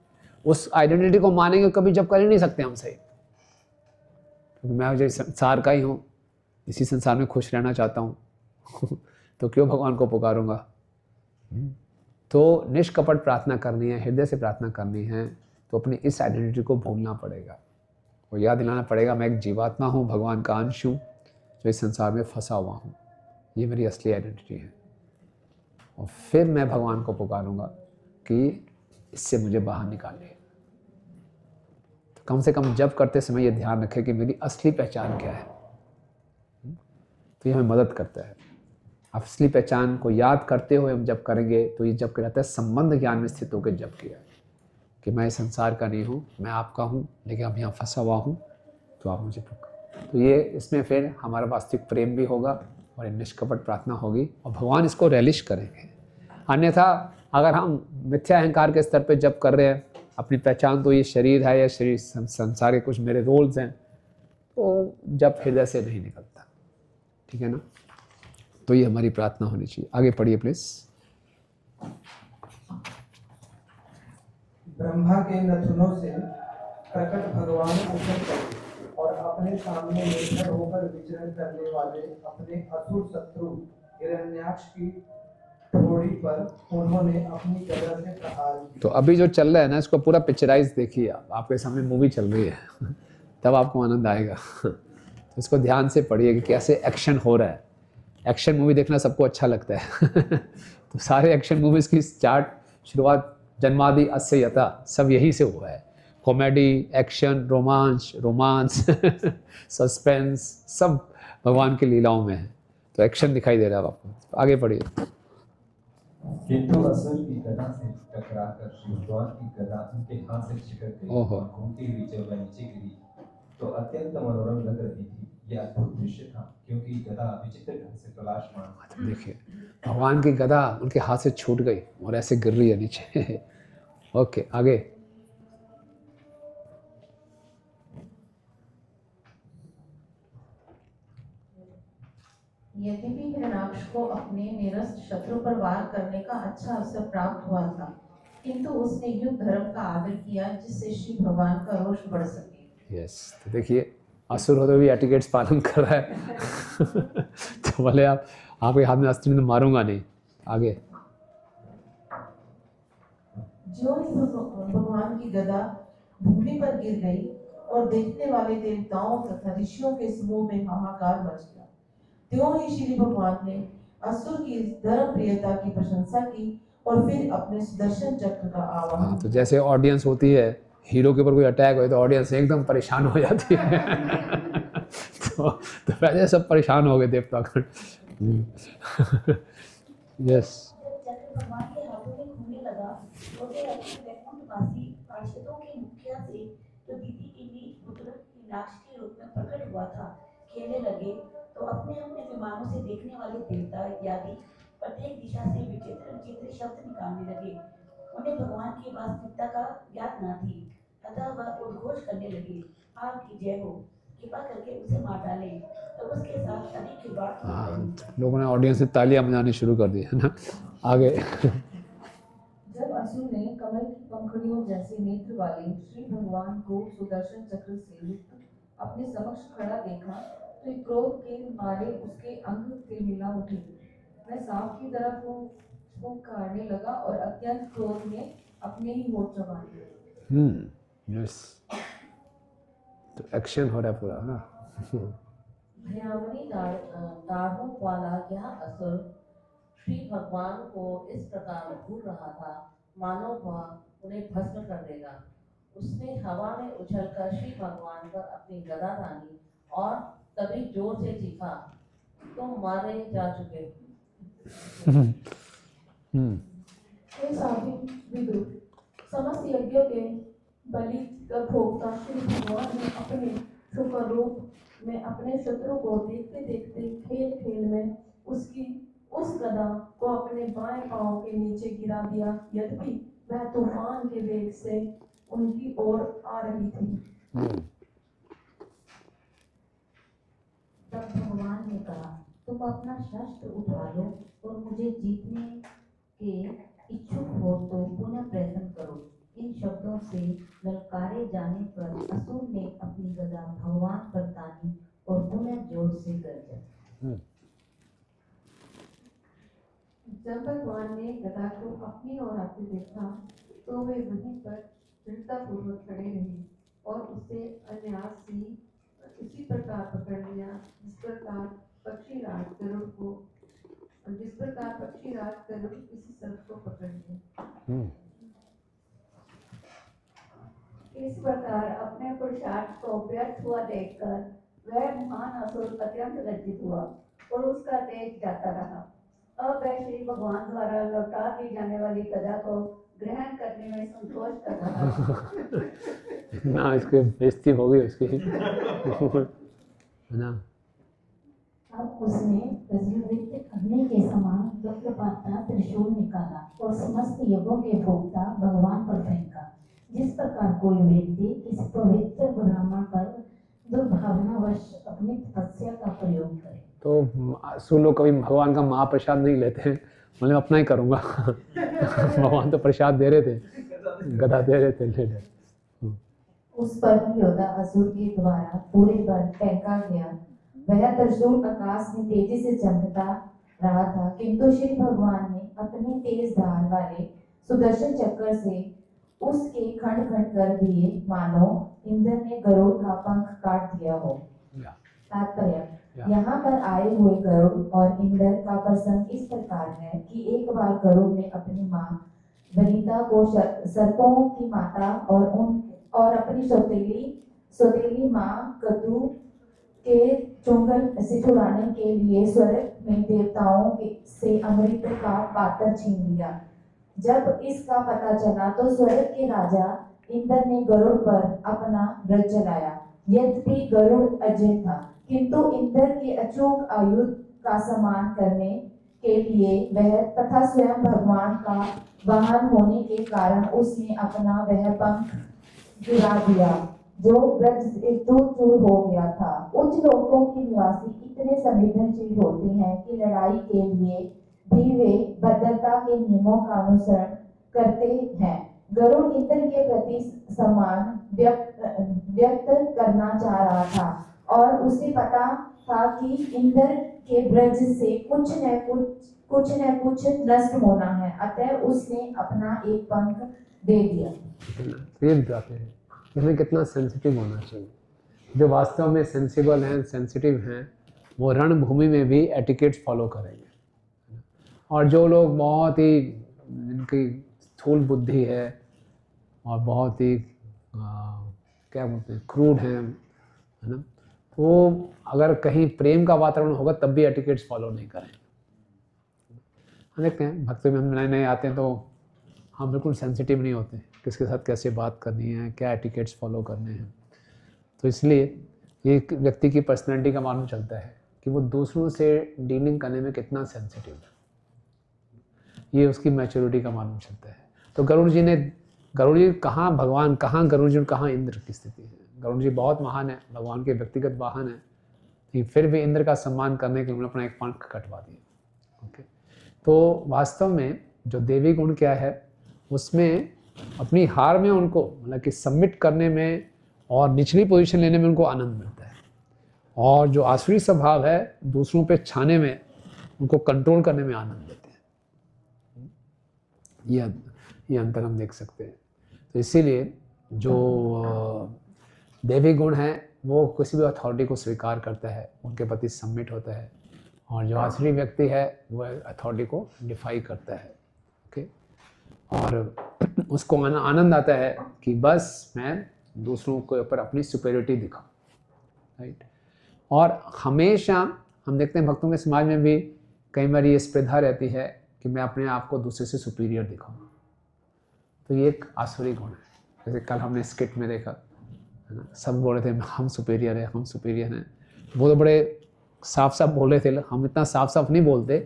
उस आइडेंटिटी को मानेंगे कभी जब कर ही नहीं सकते हम सही, क्योंकि मैं जो संसार का ही हूँ, इसी संसार में खुश रहना चाहता हूँ तो क्यों भगवान को पुकारूंगा? तो निष्कपट प्रार्थना करनी है, हृदय से प्रार्थना करनी है, तो अपनी इस आइडेंटिटी को भूलना पड़ेगा और याद दिलाना पड़ेगा मैं एक जीवात्मा हूँ, भगवान का अंश हूँ, जो इस संसार में फंसा हुआ हूँ। ये मेरी असली आइडेंटिटी है। और फिर मैं भगवान को पुकारूंगा कि इससे मुझे बाहर निकालिए। तो कम से कम जब करते समय ये ध्यान रखें कि मेरी असली पहचान क्या है। तो ये हमें मदद करता है। असली पहचान को याद करते हुए हम जब करेंगे तो ये जब कहता है संबंध ज्ञान में स्थित होकर जब किया कि मैं इस संसार का नहीं हूँ, मैं आपका हूँ, लेकिन अब यहाँ फंसा हुआ हूँ, तो आप मुझे पुकार। तो ये इसमें फिर हमारा वास्तविक प्रेम भी होगा और निष्कपट प्रार्थना होगी और भगवान इसको relish करेंगे। अन्यथा अगर हम मिथ्या अहंकार के स्तर पे जब कर रहे हैं, अपनी पहचान तो ये शरीर है या शरीर संसार के कुछ मेरे रोल्स हैं, तो जब हृदय से नहीं निकलता। ठीक है ना? तो ये हमारी प्रार्थना होनी चाहिए। आगे पढ़िए प्लीज। ब्रह्मा के नथुनों से प्रकट भगवान उतर पड़े और अपने सामने निर्भर होकर विचरण करने वाले अपने असुर शत्रु हिरण्याक्ष की ठोड़ी पर उन्होंने अपनी गदा से प्रहार किया। तो अभी जो चल रहा है ना, इसको पूरा पिक्चराइज देखिए आप, आपके सामने मूवी चल रही है तब आपको आनंद आएगा। तो इसको ध्यान से पढ़िए कि कैसे एक्शन हो रहा है। एक्शन मूवी देखना सबको अच्छा लगता है तो सारे एक्शन मूवीज़ की स्टार्ट शुरुआत जन्मादि अस्य यथा सब यही से हुआ है। कॉमेडी, एक्शन, रोमांस सस्पेंस सब भगवान की लीलाओं में है। तो एक्शन दिखाई दे रहा है आपको। आगे पढ़िए। किंतु असुर की गदा से टकराकर श्री भगवान की गदा उनके हाथ से छिटक गई ओहो। और घूमती हुई जब वह नीचे गिरी तो अत्यंत मनोरम लग रही थी। यह अद्भुत दृश्य था क्योंकि गदा विचित्र ढंग से प्रकाशमान। देखिए भगवान की गदा उनके हाथ से छूट गई और ऐसे गिर रही है नीचे ओके आगे। यद्यपि हिरणाक्ष को अपने निरस्त शत्रु पर वार करने का अच्छा अवसर प्राप्त हुआ था, किंतु उसने युद्ध धर्म का आदर किया जिससे श्री भगवान का रोष बढ़ सके। यस तो देखिए असुर होते हुए एटिकेट्स पालन कर रहा है तो बोले आपके हाथ में अस्त्र तो मारूंगा नहीं। आगे। जो ही भगवान की गदा भूमि पर गिर गई और देखने वाले देवताओं तथा ऋषियों के समूह में हाहाकार मच गया। त्यों ही श्री भगवान ने असुर की धर्म प्रियता की प्रशंसा की और फिर अपने सुदर्शन चक्र का आवाहन। तो जैसे ऑडियंस होती है, हीरो के ऊपर कोई अटैक हो तो ऑडियंस एकदम परेशान हो जाती है तो वैसे सब परेशान हो गए देवतागण। यस। जब भगवान के हाथों में घूमने लगा तो वे अपने वैकुंठवासी पार्षदों के मुखिया से जो दीदी के बीच पुत्र हिरणाक्ष के रूप में प्रकट हुआ था खेलने लगे। तो अपने अपने विमानों से देखने वाले देवता इत्यादि प्रत्येक दिशा से विचित्र विचित्र शब्द निकालने लगे। उन्हें भगवान की वास्तविकता का ज्ञात न थी, अतः वह उद्घोष करने लगे, आपकी जय हो, कृपा करके उसे मार डालें। तो उसके साथ अनेक किरदार लोगों ने ऑडियंस से तालियां बजानी शुरू कर दी है ना। आगे। जब असुर ने कमल की पंखुड़ियों जैसे नेत्र वाले श्री भगवान को सुदर्शन चक्र से युक्त अपने समक्ष खड़ा देखा तो क्रोध के मारे उसके अंग तिलमिला उठे। वह सांप की तरफ फुंकारने लगा और अत्यंत क्रोध में अपने ही होठ चबा लिए। यस तो एक्शन हो रहा है पूरा ना। भयावनी दाढ़ों वाला यह असुर श्री भगवान को इस प्रकार घूर रहा था मानो वह उन्हें भस्म कर देगा। उसने हवा में उछलकर श्री भगवान पर अपनी गदा तानी और तभी जोर से चीखा, तुम मारे जा चुके हो। हे साध्वी विदुर, समस्त यज्ञों के बलि का भोक्ता श्री भगवान ने अपने शुभ रूप में अपने शत्रु को देखते देखते खेल खेल में उसकी उस गदा को अपने बाएं पांव के नीचे गिरा दिया। यद्यपि वह तूफान के वेग से उनकी ओर आ रही थी। तब भगवान ने कहा, तुम अपना शस्त्र उठा लो और मुझे जीतने के इच्छुक हो तो पुनः प्रयत्न करो। इन शब्दों से ललकारे जाने पर असुर ने अपनी गदा भगवान पर तानी और पुनः जोर से गर्जना। जब भगवान ने गदा को अपनी ओर आते देखा तो वे वहीं पर दृढ़तापूर्वक खड़े रहे और उसे अनायास ही इसी प्रकार पकड़ लिया जिस प्रकार पक्षीराज गरुड़ किसी सर्प को पकड़ लिया। इस प्रकार अपने पुरुषार्थ को व्यर्थ हुआ देखकर वह महान असुर अत्यंत लज्जित हुआ और उसका तेज जाता रहा। अब वह श्री भगवान द्वारा लौटा दी जाने वाली गदा को ग्रहण करने में संतोष कर रहा ना इसकी बेइज्जती हो गई उसकी ना। अब उसने प्रज्वलित अग्नि के समान वक्रपाता त्रिशूल निकाला और समस्त यज्ञों के भोक्ता भगवान पर फेंका। जिस प्रकार कोई व्यक्ति किसी पवित्र ब्राह्मण पर दुर्भावनावश अपनी तपस्या का प्रयोग करे। तो सुन लो, कभी भगवान का महाप्रसाद नहीं लेते हैं, मतलब अपना ही करूँगा भगवान तो प्रसाद दे रहे थे, गदा दे रहे थे, ले ले। उस पर योद्धा असुर के द्वारा पूरे बल फेंका गया। वह त्रिशूल आकाश में तेजी से चमकता रहा था, किंतु श्री भगवान ने अपने तेज धार वाले सुदर्शन चक्र से उसके खंड खंड कर दिए, मानो इंद्र ने गरुड़ का पंख काट दिया हो। तात्पर्य, यहाँ पर आए हुए गरुड़ और इंद्र का प्रसंग इस प्रकार है कि एक बार गरुड़ ने अपनी माँ वनिता को सर्पों की माता और अपनी सौतेली माँ कद्रू के चुंगल से छुड़ाने के लिए स्वर्ग में देवताओं से अमृत का पात्र छीन लिया। जब इसका पता चला तो स्वर्ग के राजा इंद्र ने गरुड़ पर अपना व्रत चलाया। यद्यपि गरुड़ अजय था, किंतु इंद्र के अचूक आयुध का सम्मान करने के लिए वह तथा स्वयं भगवान का वाहन होने के कारण उसने अपना वह पंख गिरा दिया जो ब्रज से चूर हो गया था। उच्च लोकों के निवासी इतने संवेदनशील होते हैं कि लड़ाई के लिए भी वे भद्रता के नियमों का अनुसरण करते हैं। गरुड़ इंद्र के प्रति सम्मान व्यक्त करना चाह रहा था और उसे पता था कि इंद्र के ब्रज से कुछ न कुछ नष्ट होना है, अतः उसने अपना एक पंख दे दिया। इसमें कितना सेंसिटिव होना चाहिए। जो वास्तव में सेंसिबल हैं, सेंसिटिव हैं, वो रणभूमि में भी एटिकेट्स फॉलो करेंगे। और जो लोग बहुत ही जिनकी स्थूल बुद्धि है और बहुत ही क्या बोलते हैं क्रूड हैं, है ना, वो अगर कहीं प्रेम का वातावरण होगा तब भी एटिकेट्स फॉलो नहीं करेंगे। हम देखते हैं भक्ति में हम नए नए आते हैं तो हम बिल्कुल सेंसिटिव नहीं होते किसके साथ कैसे बात करनी है, क्या एटिकेट्स फॉलो करने हैं। तो इसलिए ये व्यक्ति की पर्सनैलिटी का मालूम चलता है कि वो दूसरों से डीलिंग करने में कितना सेंसिटिव है, ये उसकी मैच्योरिटी का मालूम चलता है। तो गरुड़ जी कहाँ भगवान, कहाँ गरुड़ जी, कहाँ इंद्र की स्थिति है। गरुड़ जी बहुत महान है, भगवान के व्यक्तिगत वाहन है, लेकिन फिर भी इंद्र का सम्मान करने के लिए उन्होंने अपना एक पंख कटवा दिया। ओके, तो वास्तव में जो देवी गुण क्या है, उसमें अपनी हार में उनको मतलब कि सबमिट करने में और निचली पोजीशन लेने में उनको आनंद मिलता है, और जो आसुरी स्वभाव है दूसरों पे छाने में, उनको कंट्रोल करने में आनंद लेते हैं। ये अंतर हम देख सकते हैं। तो इसीलिए जो देवी गुण है वो किसी भी अथॉरिटी को स्वीकार करता है, उनके प्रति सबमिट होता है, और जो आसुरी व्यक्ति है वह अथॉरिटी को डिफाई करता है। ओके, और उसको आनंद आता है कि बस मैं दूसरों के ऊपर अपनी सुपेरिटी दिखाऊं, राइट। और हमेशा हम देखते हैं भक्तों के समाज में भी कई बार ये स्पर्धा रहती है कि मैं अपने आप को दूसरे से सुपीरियर दिखाऊं। तो ये एक आसुरी गुण है। जैसे कल हमने स्किट में देखा, है ना, सब बोल रहे थे हम सुपीरियर हैं, हम सुपीरियर हैं। वो तो बड़े साफ साफ बोल रहे थे, हम इतना साफ साफ नहीं बोलते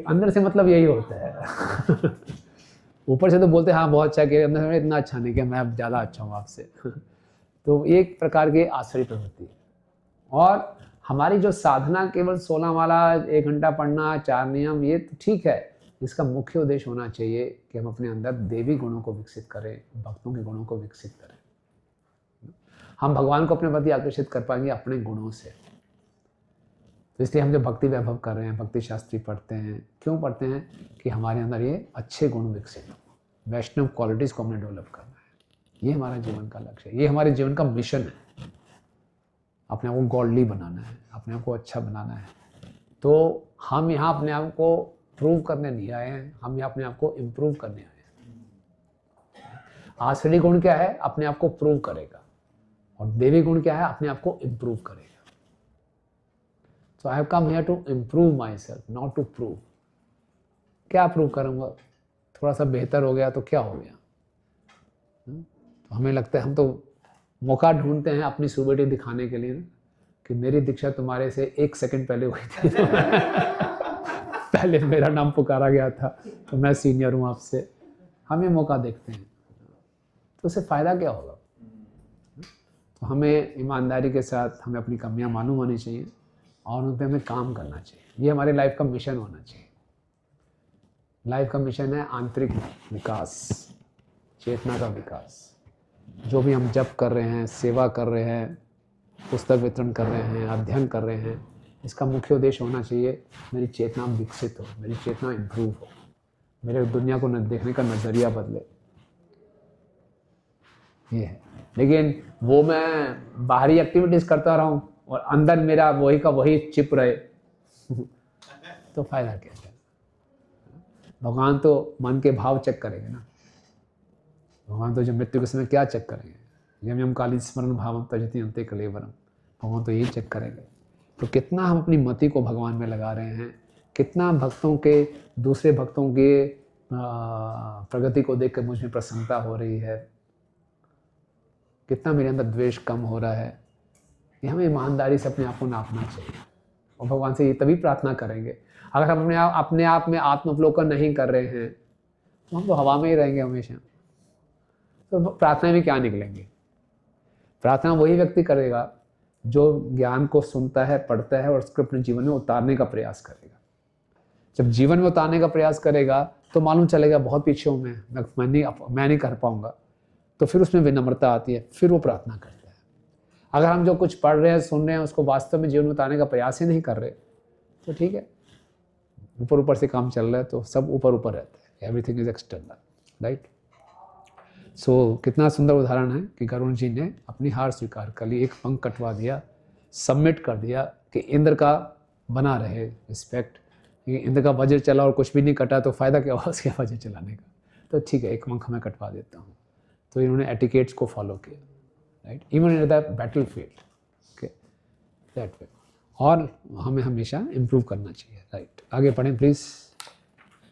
अंदर से मतलब यही होता है ऊपर से तो बोलते हाँ बहुत अच्छा किया, अंदर से इतना अच्छा नहीं किया, मैं अब ज़्यादा अच्छा हूँ आपसे तो एक प्रकार की आसुरी प्रवृत्ति है। और हमारी जो साधना केवल 16 माला, 1 घंटा पढ़ना, 4 नियम, ये तो ठीक है। इसका मुख्य उद्देश्य होना चाहिए कि हम अपने अंदर देवी गुणों को विकसित करें, भक्तों के गुणों को विकसित करें। हम भगवान को अपने प्रति आकर्षित कर पाएंगे अपने गुणों से। तो इसलिए हम जो भक्ति वैभव कर रहे हैं, भक्ति शास्त्री पढ़ते हैं, क्यों पढ़ते हैं? कि हमारे अंदर ये अच्छे गुण विकसित हो, वैष्णव क्वालिटीज़ को हमने डेवलप करना है। ये हमारा जीवन का लक्ष्य है, ये हमारे जीवन का मिशन है। अपने आप को गॉडली बनाना है, अपने आप को अच्छा बनाना है। तो हम यहाँ अपने आप को प्रूव करने नहीं आए हैं, हम यहाँ अपने आप को इम्प्रूव करने आए हैं। आसुरी गुण क्या है? अपने आप को प्रूव करेगा, और देवी गुण क्या है? अपने आप को इम्प्रूव करेगा। So I have come here to improve myself, not to prove. क्या प्रूव करूँगा? थोड़ा सा बेहतर हो गया तो क्या हो गया? तो हमें लगता है हम तो मौका ढूंढते हैं अपनी सुबेटी दिखाने के लिए कि मेरी दीक्षा तुम्हारे से 1 सेकंड पहले हुई थी पहले मेरा नाम पुकारा गया था तो मैं सीनियर हूँ आपसे। हमें मौका देखते हैं, तो उससे फ़ायदा क्या होगा? तो हमें ईमानदारी के साथ हमें अपनी कमियाँ मालूम होनी चाहिए और उन पर हमें काम करना चाहिए। ये हमारी लाइफ का मिशन होना चाहिए। लाइफ का मिशन है आंतरिक विकास, चेतना का विकास। जो भी हम जप कर रहे हैं, सेवा कर रहे हैं, पुस्तक वितरण कर रहे हैं, अध्ययन कर रहे हैं, इसका मुख्य उद्देश्य होना चाहिए मेरी चेतना विकसित हो, मेरी चेतना इम्प्रूव हो, मेरे दुनिया को देखने का नज़रिया बदले। ये है। लेकिन वो मैं बाहरी एक्टिविटीज करता रहा हूँ और अंदर मेरा वही का वही चिप रहे तो फायदा क्या है? भगवान तो मन के भाव चेक करेंगे ना। भगवान तो जब मृत्यु के समय क्या चेक करेंगे? यम यम काली स्मरण भावम तजति अंते कलेवरम। भगवान तो यही चेक करेंगे। तो कितना हम अपनी मति को भगवान में लगा रहे हैं, कितना भक्तों के, दूसरे भक्तों के प्रगति को देख कर मुझ में प्रसन्नता हो रही है, कितना मेरे अंदर द्वेष कम हो रहा है, ये हमें ईमानदारी से अपने आप को नापना चाहिए। और भगवान से ये तभी प्रार्थना करेंगे। अगर हम अपने आप में आत्मावलोकन नहीं कर रहे हैं तो हम तो हवा में ही रहेंगे हमेशा। तो प्रार्थना में क्या निकलेंगे? प्रार्थना वही व्यक्ति करेगा जो ज्ञान को सुनता है, पढ़ता है और उसको अपने जीवन में उतारने का प्रयास करेगा। जब जीवन में उतारने का प्रयास करेगा तो मालूम चलेगा बहुत पीछे हूँ मैं नहीं कर पाऊंगा, तो फिर उसमें विनम्रता आती है, फिर वो प्रार्थना करता है। अगर हम जो कुछ पढ़ रहे हैं, सुन रहे हैं, उसको वास्तव में जीवन में उतारने का प्रयास ही नहीं कर रहे तो ठीक है, ऊपर ऊपर से काम चल रहा है, तो सब ऊपर ऊपर रहता है, एवरीथिंग इज एक्सटर्नल, राइट। सो कितना सुंदर उदाहरण है कि गरुण जी ने अपनी हार स्वीकार कर ली, एक पंख कटवा दिया, सबमिट कर दिया कि इंद्र का बना रहे रिस्पेक्ट। इंद्र का वज्र चला और कुछ भी नहीं कटा तो फ़ायदा क्या हुआ उसके वज्र चलाने का? तो ठीक है, एक पंख मैं कटवा देता हूँ। तो इन्होंने एटिकेट्स को फॉलो किया, right, even in the battle field, okay, that way. और हमें हमेशा इम्प्रूव करना चाहिए, राइट। आगे पढ़ें प्लीज़।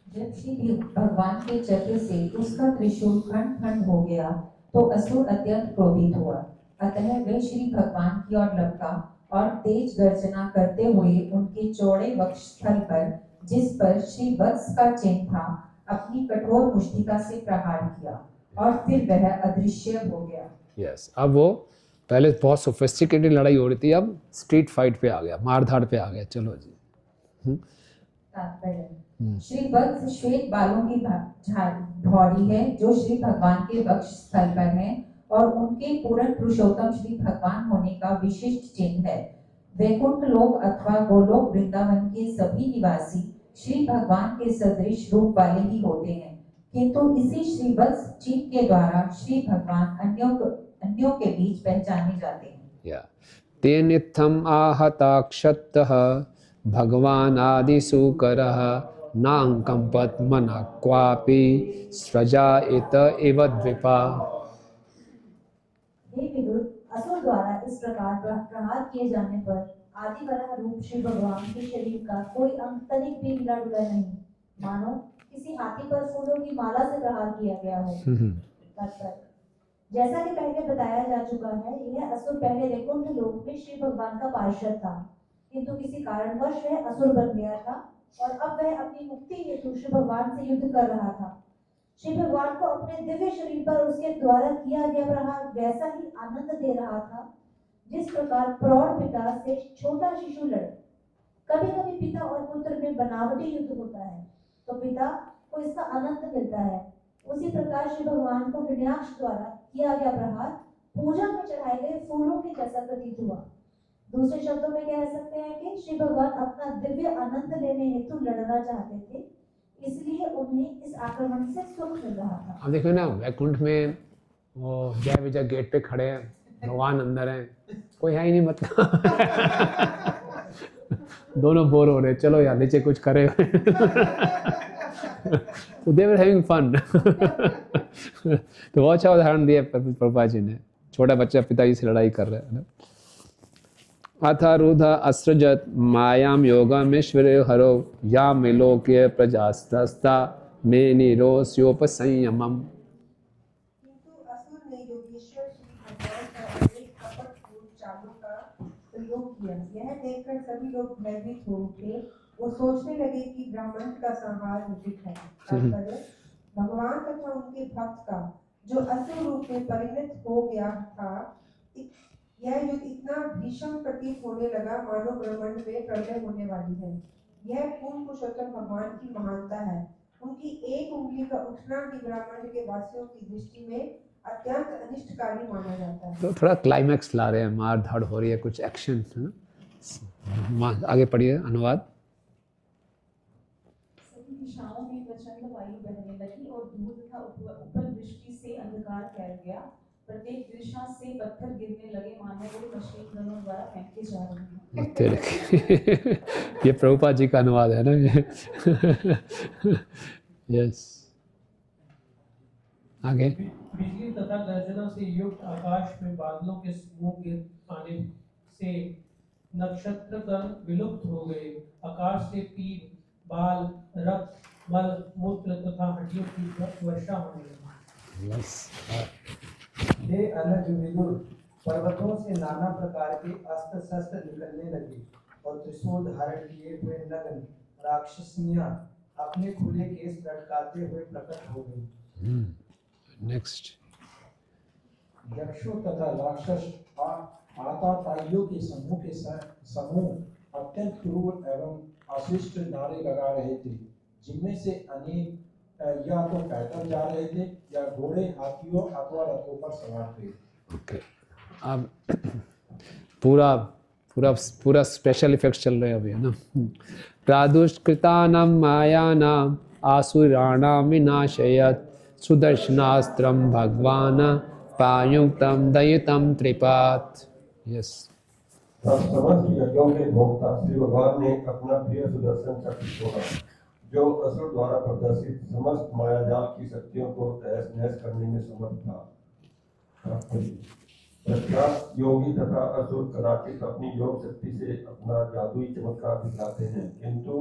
जब श्री भगवान के चक्र से उसका त्रिशूल खंड खंड हो गया तो असुर अत्यंत क्रोधित हुआ। अतः वे श्री भगवान की ओर लपका और तेज गर्जना करते हुए उनके चौड़े वक्षस्थल पर, जिस पर श्री वत्स का चिन्ह था, अपनी कठोर मुष्टिका से प्रहार किया और फिर वह अदृश्य हो गया। यस, अब वो पहले बहुत सोफिस्टिकेटेड लड़ाई हो रही थी, अब स्ट्रीट फाइट पे आ गया, मारधाड़ पे आ गया। चलो जी। तात्पर्य, श्री वत्स श्वेत बालों की धौरी है जो श्री भगवान के वक्ष स्थल पर है और उनके पूर्ण पुरुषोत्तम श्री भगवान होने का विशिष्ट चिन्ह है। वैकुंठ लोक अथवा गोलोक वृंदावन के सभी निवासी श्री भगवान के सदृश रूप वाले ही होते हैं, किंतु इसी श्री वत्स चिन्ह के द्वारा श्री भगवान अन्यों के बीच पहचाने जाते हैं। तेन इत्थम आहताक्षतः भगवान आदिसूकरः नांकंपत मना क्वापि सृजा इत एव द्विपा। हे विदुर, असुर द्वारा इस प्रकार प्रहार किए जाने पर आदिवराह रूप श्री भगवान के शरीर का कोई अंग तनिक भी हिला डुला नहीं, मानो किसी हाथी पर फूलों की माला से प्रहार किया गया हो। जैसा कि पहले बताया जा चुका है, यह असुर पहले वैकुंठ लोक में श्री भगवान का पार्षद था, किंतु किसी कारणवश वह असुर बन गया था और अब वह अपनी मुक्ति हेतु श्री भगवान से युद्ध कर रहा था। श्री भगवान को अपने दिव्य शरीर पर उसके द्वारा किया गया प्रहार वैसा ही आनंद दे रहा था जिस प्रकार प्रौढ़ पिता से छोटा शिशु लड़े। कभी कभी पिता और पुत्र में बनावटी युद्ध होता है तो पिता को इसका आनंद मिलता है। उसी प्रकार श्री भगवान को हृदयाक्ष द्वारा किया गया प्रहार पूजा में चढ़ाए गए फूलों के जैसा प्रतीत हुआ। दूसरे शब्दों में कह सकते हैं कि श्री भगवान अपना दिव्य आनंद लेने हेतु लड़ना चाहते थे, इसलिए उन्हें इस आक्रमण से सुख मिल रहा था। अब देखो ना, वैकुंठ में वो जय विजय गेट पे खड़े हैं, भगवान अंदर हैं, कोई है ही नहीं, मतलब दोनों बोर हो रहे, चलो यार नीचे कुछ करे। तो दे वर हैविंग फन। तो बहुत अच्छा उदाहरण दिया प्रभुपाद जी ने, छोटा बच्चा पिताजी से लड़ाई कर रहा है। अथारूढ़ असृजत मायाम योगमेश्वर्यो हरो या मिलोक्य प्रजास्ता मे निरोस्योपसंयमम्। किंतु असुर ने योगेश्वर श्री भगवान का अनेक कपटपूर्ण चालों का प्रयोग किया। यह देखकर सभी लोग भयभीत हो उठे। वो सोचने लगे कि ब्राह्मण का संहार उचित है। तात्पर्य, भगवान तथा उनके भक्त का जो असुर रूप में परिणत हो गया था, यह युद्ध इतना भीषण प्रतीत होने लगा मानो ब्रह्मांड में प्रलय होने वाली है। यह पूर्ण पुरुषोत्तम भगवान की महानता है। उनकी एक उंगली का उठना ही ब्रह्मांड के वासियों की दृष्टि में अत्यंत अनिष्टकारी माना जाता है। तो थोड़ा क्लाइमैक्स ला रहे हैं, मार धाड़ हो रही है, कुछ एक्शन है ना। आगे पढ़िए अनुवाद। सभी दिशाओं में प्रचंड वायु बहने लगी और दूर तथा उपल वृष्टि से अंधकार फैल गया। प्रत्येक दिशा से पत्थर गिरने लगे, मानो वो मशीन गनों द्वारा फेंके जा रहे हैं। तेरे ये प्रभुपाद जी का अनुवाद है ना ये। यस, आगे। बिजली तथा गर्जना से युक्त आकाश में बादलों के समूह के आने से नक्षत्रगण विलुप्त हो गए। आकाश से पीप, बाल, रक्त, मल, मूत्र तथा हड्डियों की वर्षा होने लगी। यस। हे अनज विदुर, पर्वतों से नाना प्रकार के अस्त्र शस्त्र निकलने लगे और त्रिशूल धारण किए हुए नग्न राक्षसियां अपने खुले केस लटकाते हुए प्रकट हो गई। नेक्स्ट। यक्षों तथा राक्षस आताताइयों के समूह अत्यंत क्रूर एवं अशिष्ट नारे लगा रहे थे, जिनमें से अनेक या तो पैदल जा रहे थे या घोड़े, हाथियों अथवा रथों पर सवार थे। ओके, अब पूरा स्पेशल इफेक्ट्स चल रहे हैं अभी, है ना। प्रादुष्कृतानां मायानां आसुराणां विनाशयत् सुदर्शनास्त्रं भगवान् पायुक्तं दयितं त्रिपात्। यस। तब समस्त यज्ञों के भोक्ता श्री भगवान ने अपना प्रिय सुदर्शन चक्र छोड़ा, जो असुर द्वारा प्रदर्शित समस्त मायाजाल की शक्तियों को तहस नहस करने में समर्थ था। प्रख्यात योगी तथा असुर कदाचित अपनी योग शक्ति से अपना जादुई चमत्कार दिखाते हैं, किंतु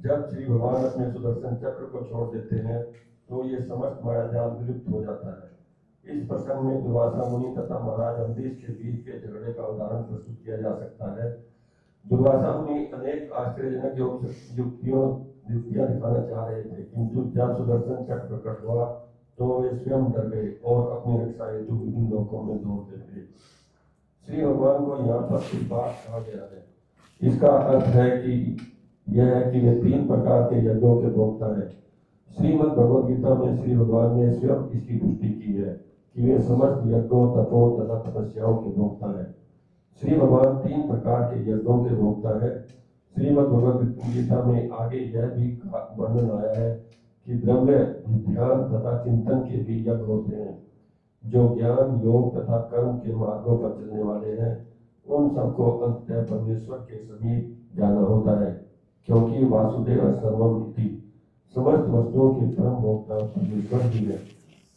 जब श्री भगवान अपने सुदर्शन चक्र को छोड़ देते हैं तो ये समस्त मायाजाल विलुप्त हो जाता है। इस प्रसंग में दुर्वासा मुनि तथा महाराज अम्बरीश के बीच के झगड़े का उदाहरण प्रस्तुत किया जा सकता है। दुर्वासा मुनि अनेक आश्चर्यजनक युक्तियां दिखाना चाह रहे थे, किंतु जब सुदर्शन चक्र प्रकट हुआ तो वे स्वयं डर गए और अपनी रक्षा हेतु विभिन्न लोकों में दौड़ते थे। श्री भगवान को यहाँ पर त्रिपाद कहा गया है। इसका अर्थ है कि यह है कि वे 3 प्रकार के यज्ञों के भोक्ता है। श्रीमद् भगवद गीता में श्री भगवान ने स्वयं इसकी पुष्टि की है कि वे समस्त यज्ञों, तपों तथा तपस्याओं के भोक्ता है। श्री भगवान 3 प्रकार के यज्ञों के भोक्ता है। श्रीमद् भगवद गीता में आगे यह भी वर्णन आया है कि द्रव्य, ध्यान तथा चिंतन के भी यज्ञ होते हैं। जो ज्ञान, योग तथा कर्म के मार्गों पर चलने वाले हैं, उन सबको अंततः परमेश्वर के समीप जाना होता है, क्योंकि वासुदेव सर्वम इति, समस्त वस्तुओं के परम भोक्ता परमेश्वर ही है।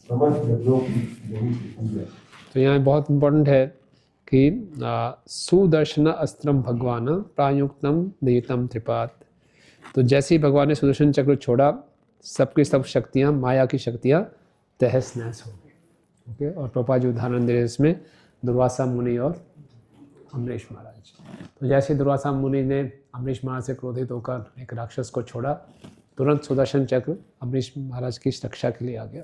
समस्त यज्ञों की यही स्थिति है। तो यहाँ बहुत इम्पोर्टेंट है कि सुदर्शन अस्त्रम भगवान प्रायुक्तम दयितम त्रिपात। तो जैसे ही भगवान ने सुदर्शन चक्र छोड़ा, सबकी सब शक्तियाँ, माया की शक्तियाँ तहस नहस हो गई। ओके, और प्रभुपाद जी उदाहरण दे रहे हैं इसमें दुर्वासा मुनि और अम्बरीश महाराज। तो जैसे दुर्वासा मुनि ने अम्बरीश महाराज से क्रोधित होकर एक राक्षस को छोड़ा, तुरंत सुदर्शन चक्र अम्बरीश महाराज की रक्षा के लिए आ गया।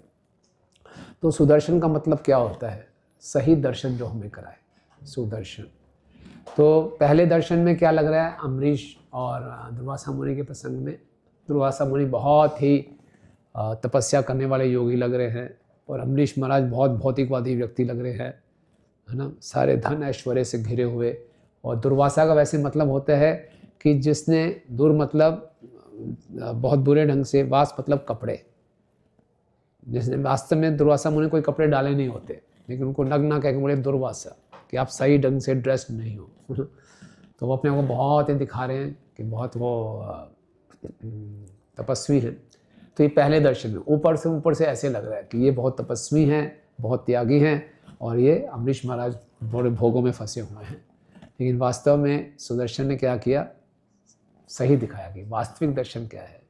तो सुदर्शन का मतलब क्या होता है? सही दर्शन जो हमें कराए, सुदर्शन। तो पहले दर्शन में क्या लग रहा है? अम्बरीश और दुर्वासा मुनि के प्रसंग में दुर्वासा मुनि बहुत ही तपस्या करने वाले योगी लग रहे हैं और अम्बरीश महाराज बहुत भौतिकवादी व्यक्ति लग रहे हैं, है ना, सारे धन ऐश्वर्य से घिरे हुए। और दुर्वासा का वैसे मतलब होता है कि जिसने दुर मतलब बहुत बुरे ढंग से, वास मतलब कपड़े, जिसने वास्तव में दुर्वासा मुनि कोई कपड़े डाले नहीं होते, लेकिन उनको नग्न कह के बोले दुर्वासा कि आप सही ढंग से ड्रेस्ड नहीं हो। तो वो अपने आप को बहुत ही दिखा रहे हैं कि बहुत वो तपस्वी हैं। तो ये पहले दर्शन में ऊपर से ऐसे लग रहा है कि ये बहुत तपस्वी हैं, बहुत त्यागी हैं और ये अम्बरीश महाराज बड़े भोगों में फंसे हुए हैं। लेकिन वास्तव में सुदर्शन ने क्या किया? सही दिखाया कि वास्तविक दर्शन क्या है,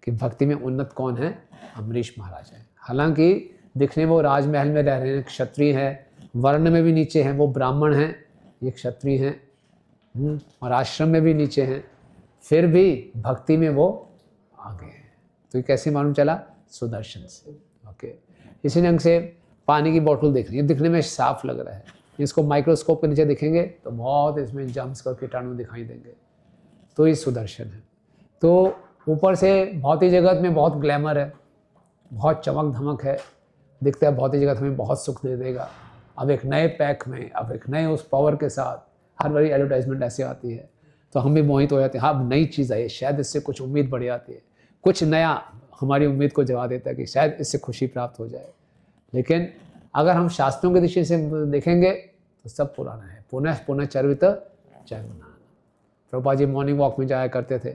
कि भक्ति में उन्नत कौन है? अम्बरीश महाराज है। हालांकि दिखने वो राजमहल में रह रहे हैं, क्षत्रिय हैं, वर्ण में भी नीचे हैं, वो ब्राह्मण हैं, ये क्षत्रिय हैं, और आश्रम में भी नीचे हैं, फिर भी भक्ति में वो आगे हैं। तो ये कैसे मालूम चला? सुदर्शन से। ओके, इसी ढंग से पानी की बोतल देख रही है, दिखने में साफ लग रहा है, इसको माइक्रोस्कोप के नीचे देखेंगे तो बहुत इसमें जम्स और कीटाणु दिखाई देंगे, तो ये सुदर्शन है। तो ऊपर से भौतिक जगत में बहुत ग्लैमर है, बहुत चमक धमक है, दिखता है भौतिक जगत हमें बहुत सुख दे देगा। अब एक नए पैक में, अब एक नए उस पावर के साथ हर बारी एडवर्टाइजमेंट ऐसे आती है तो हम भी मोहित हो जाते हैं। हाँ, अब नई चीज़ आई है, शायद इससे कुछ उम्मीद बढ़ जाती है, कुछ नया हमारी उम्मीद को जगा देता है कि शायद इससे खुशी प्राप्त हो जाए। लेकिन अगर हम शास्त्रों की दृष्टि से देखेंगे तो सब पुराना है। पुनः पुनः चर्वित चर्वना। प्रभुपाद जी मॉर्निंग वॉक में जाया करते थे,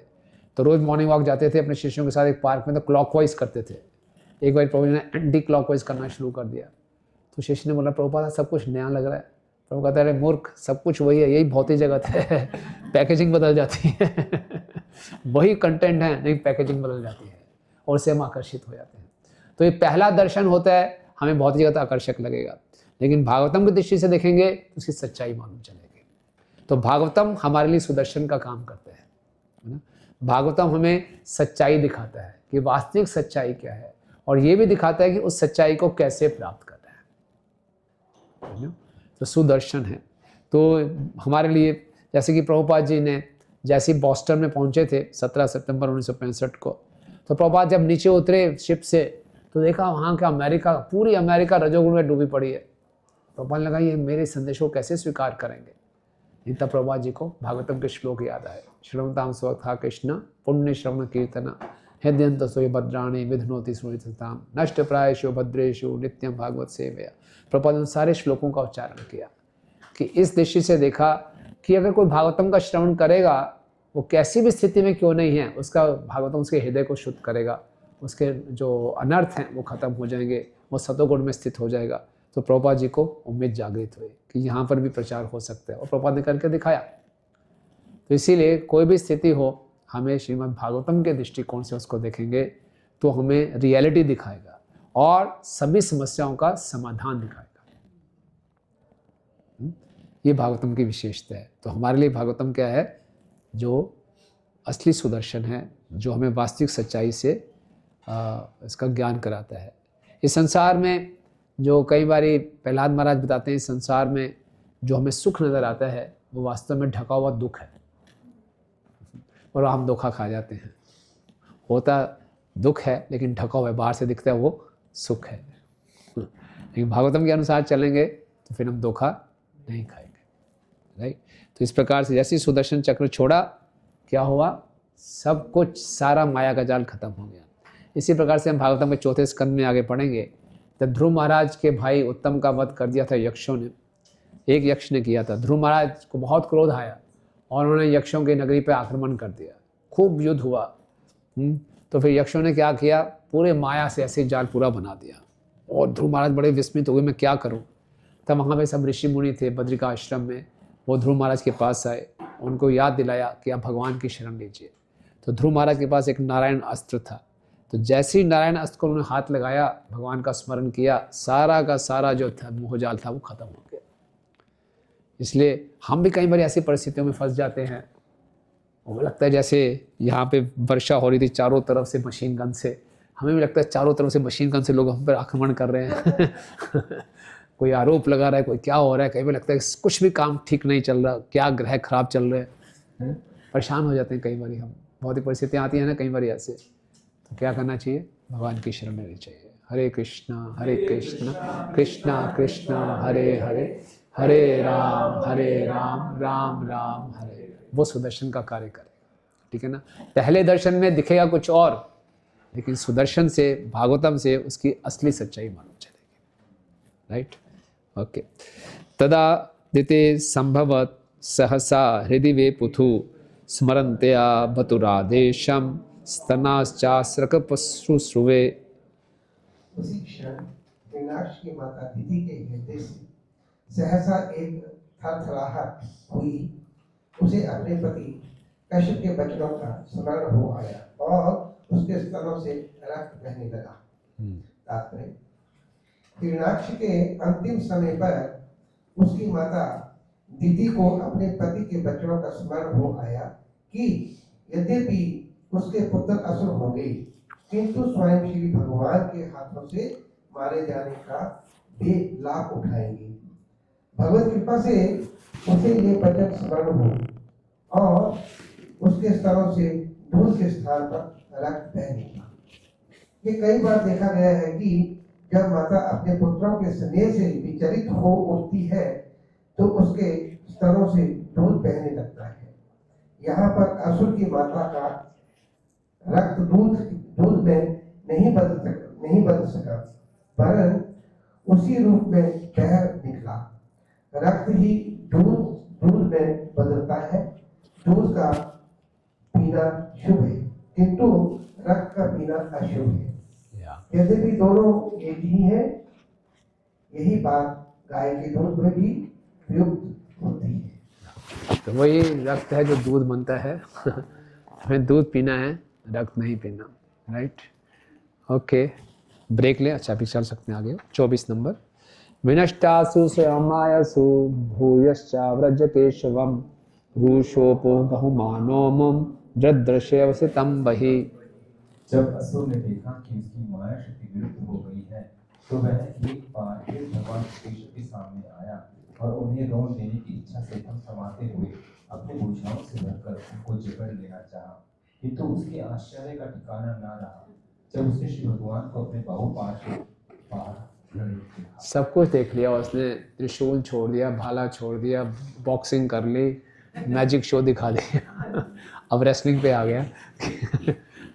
तो रोज मॉर्निंग वॉक जाते थे अपने शिष्यों के साथ एक पार्क में, तो क्लॉकवाइज करते थे। एक बार प्रभु जी ने एंटी क्लॉकवाइज करना शुरू कर दिया, तो शिष्य ने बोला प्रभुपाद सब कुछ नया लग रहा है। प्रभु कहता है अरे मूर्ख, सब कुछ वही है, यही भौतिक जगत है, पैकेजिंग बदल जाती है वही कंटेंट है, नहीं पैकेजिंग बदल जाती है और उससे हम आकर्षित हो जाते हैं। तो ये पहला दर्शन होता है, हमें भौतिक जगत आकर्षक लगेगा, लेकिन भागवतम की दृष्टि से देखेंगे तो उसकी सच्चाई मालूम चलेगी। तो भागवतम हमारे लिए सुदर्शन का काम करता है ना। भागवतम हमें सच्चाई दिखाता है कि वास्तविक सच्चाई क्या है, और ये भी दिखाता है कि उस सच्चाई को कैसे प्राप्त करना है ना? तो सुदर्शन है। तो हमारे लिए जैसे कि प्रभुपाद जी ने जैसे ही बॉस्टन में पहुंचे थे 17 सितंबर 1965 को, तो प्रभुपाद जब नीचे उतरे शिप से तो देखा वहाँ का अमेरिका, पूरी अमेरिका रजोगुण में डूबी पड़ी है। प्रभुपाद लगा ये मेरे संदेश को कैसे स्वीकार करेंगे। तब प्रभुपाद जी को भागवतम के श्लोक याद आए। श्रवणताम स्वथा कृष्ण पुण्य श्रवण कीर्तना हृदयंत सोय भद्राणी विध्नोति सुनिताम नष्ट प्रायेषु भद्रेषु नित्यम भागवत सेवया। प्रभुपाद ने सारे श्लोकों का उच्चारण किया कि इस दृष्टि से देखा कि अगर कोई भागवतम का श्रवण करेगा, वो कैसी भी स्थिति में क्यों नहीं है, उसका भागवतम उसके हृदय को शुद्ध करेगा, उसके जो अनर्थ हैं वो खत्म हो जाएंगे, वो सतोगुण में स्थित हो जाएगा। तो प्रभुपाद जी को उम्मीद जागृत हुई कि यहाँ पर भी प्रचार हो सकता है, और प्रभुपाद ने करके दिखाया। तो इसीलिए कोई भी स्थिति हो, हमें श्रीमद् भागवतम के दृष्टिकोण से उसको देखेंगे तो हमें रियलिटी दिखाएगा और सभी समस्याओं का समाधान दिखाएगा। ये भागवतम की विशेषता है। तो हमारे लिए भागवतम क्या है? जो असली सुदर्शन है, जो हमें वास्तविक सच्चाई से इसका ज्ञान कराता है। इस संसार में जो कई बारी प्रहलाद महाराज बताते हैं, इस संसार में जो हमें सुख नज़र आता है वो वास्तव में ढका हुआ दुख है, और हम धोखा खा जाते हैं। होता दुख है लेकिन ढका हुआ है, बाहर से दिखता है वो सुख है। लेकिन भागवतम के अनुसार चलेंगे तो फिर हम धोखा नहीं खाएंगे, राइट। तो इस प्रकार से जैसे सुदर्शन चक्र छोड़ा, क्या हुआ? सब कुछ, सारा माया का जाल खत्म हो गया। इसी प्रकार से हम भागवतम के चौथे स्कंद में आगे पढ़ेंगे। तब ध्रुव महाराज के भाई उत्तम का वध कर दिया था यक्षों ने, एक यक्ष ने किया था। ध्रुव महाराज को बहुत क्रोध आया और उन्होंने यक्षों की नगरी पर आक्रमण कर दिया, खूब युद्ध हुआ। तो फिर यक्षों ने क्या किया? पूरे माया से ऐसे जाल पूरा बना दिया, और ध्रुव महाराज बड़े विस्मित हो गए, मैं क्या करूं। तब वहाँ पे सब ऋषि मुनि थे बद्रिका आश्रम में, वो ध्रुव महाराज के पास आए, उनको याद दिलाया कि आप भगवान की शरण लीजिए। तो ध्रुव महाराज के पास एक नारायण अस्त्र था, तो जैसे ही नारायण अस्त्र को उन्होंने हाथ लगाया, भगवान का स्मरण किया, सारा का सारा जो था मोहजाल था वो खत्म हो गया। इसलिए हम भी कई बार ऐसी परिस्थितियों में फंस जाते हैं, वो लगता है जैसे यहाँ पे वर्षा हो रही थी चारों तरफ से मशीन गन से, हमें भी लगता है चारों तरफ से मशीन गन से लोग हम पर आक्रमण कर रहे हैं कोई आरोप लगा रहा है, कोई क्या हो रहा है। कई बार लगता है कुछ भी काम ठीक नहीं चल रहा, क्या ग्रह खराब चल रहे हैं, परेशान हो जाते हैं। कई बार हम बहुत ही परिस्थितियाँ आती हैं ना, कई बार ऐसे, तो क्या करना चाहिए? भगवान की शरण लेनी चाहिए। हरे कृष्णा कृष्णा कृष्णा हरे हरे, हरे राम राम राम हरे। वो सुदर्शन का कार्य करेगा, ठीक है ना। पहले दर्शन में दिखेगा कुछ और, लेकिन सुदर्शन से, भागवतम से उसकी असली सच्चाई मालूम चलेगी, राइट। ओके। तदा दिते संभवत सहसा हृदि वे पुथु स्मरन्त्या बतुरादेशम स्तनाश्चास्रकपश्रुश्रुवे। उसी क्षण मीनाक्षी की माता दिति के हृदय से सहसा एक थरथराहट हुई। उसे अपने पति कश्यप के बचनों का स्मरण हो आया और उसके स्तनों से रक्त बहने लगा। तात्पर्य, मीनाक्षी के अंतिम समय पर उसकी माता दिति को अपने पति के बचनों का स्मरण हो आया कि यद्यपि उसके पुत्र असुर हो गए, किंतु स्वयं श्री भगवान के हाथों से मारे जाने का वे लाभ उठाएंगे। भगवत कृपा से उसे ये वचन स्मरण हो और उसके स्तरों से दूध के स्थान पर रक्त बह निकला। ये कई बार देखा गया है कि जब माता अपने पुत्रों के स्नेह से विचलित हो उठती है तो उसके स्तरों से दूध बहने लगता है। यहाँ पर असुर की माता का रक्त दूध में नहीं बदल सका, वरन उसी रूप में बह निकला। रक्त ही दूध में बदलता है। दूध का पीना शुभ है, किंतु रक्त का पीना अशुभ है। यद्यपि दोनों एक ही है, यही बात गाय के दूध में भी प्रयुक्त होती है। तो वही रक्त है जो दूध बनता है। हमें दूध पीना है, रक्त नहीं पीना, राइट? ओके, ब्रेक ले। अच्छा, अभी चल सकते हैं आगे। 24 नंबर। विनष्टासु स्वयमायसु भूयश्चा व्रज केशवम रूषोपो बहुमानोमम दृश्यवसितम बहि। जब असुर ने देखा कि उसकी माया शक्ति विरुद्ध हो गई है, तो वह एक बार फिर भगवान कृष्ण के सामने आया और उन्हें रोन देने की इच्छा से थमथमाते हुए अपने भुजाओं से भरकर उनको जकड़ लेना चाहा, किंतु उसके आश्चर्य का ठिकाना न रहा जब उसने श्री भगवान को अपने बाहुपाश पार सब कुछ देख लिया उसने। त्रिशूल छोड़ दिया, भाला छोड़ दिया, बॉक्सिंग कर ली, मैजिक शो दिखा दिया, अब रेसलिंग पे आ गया।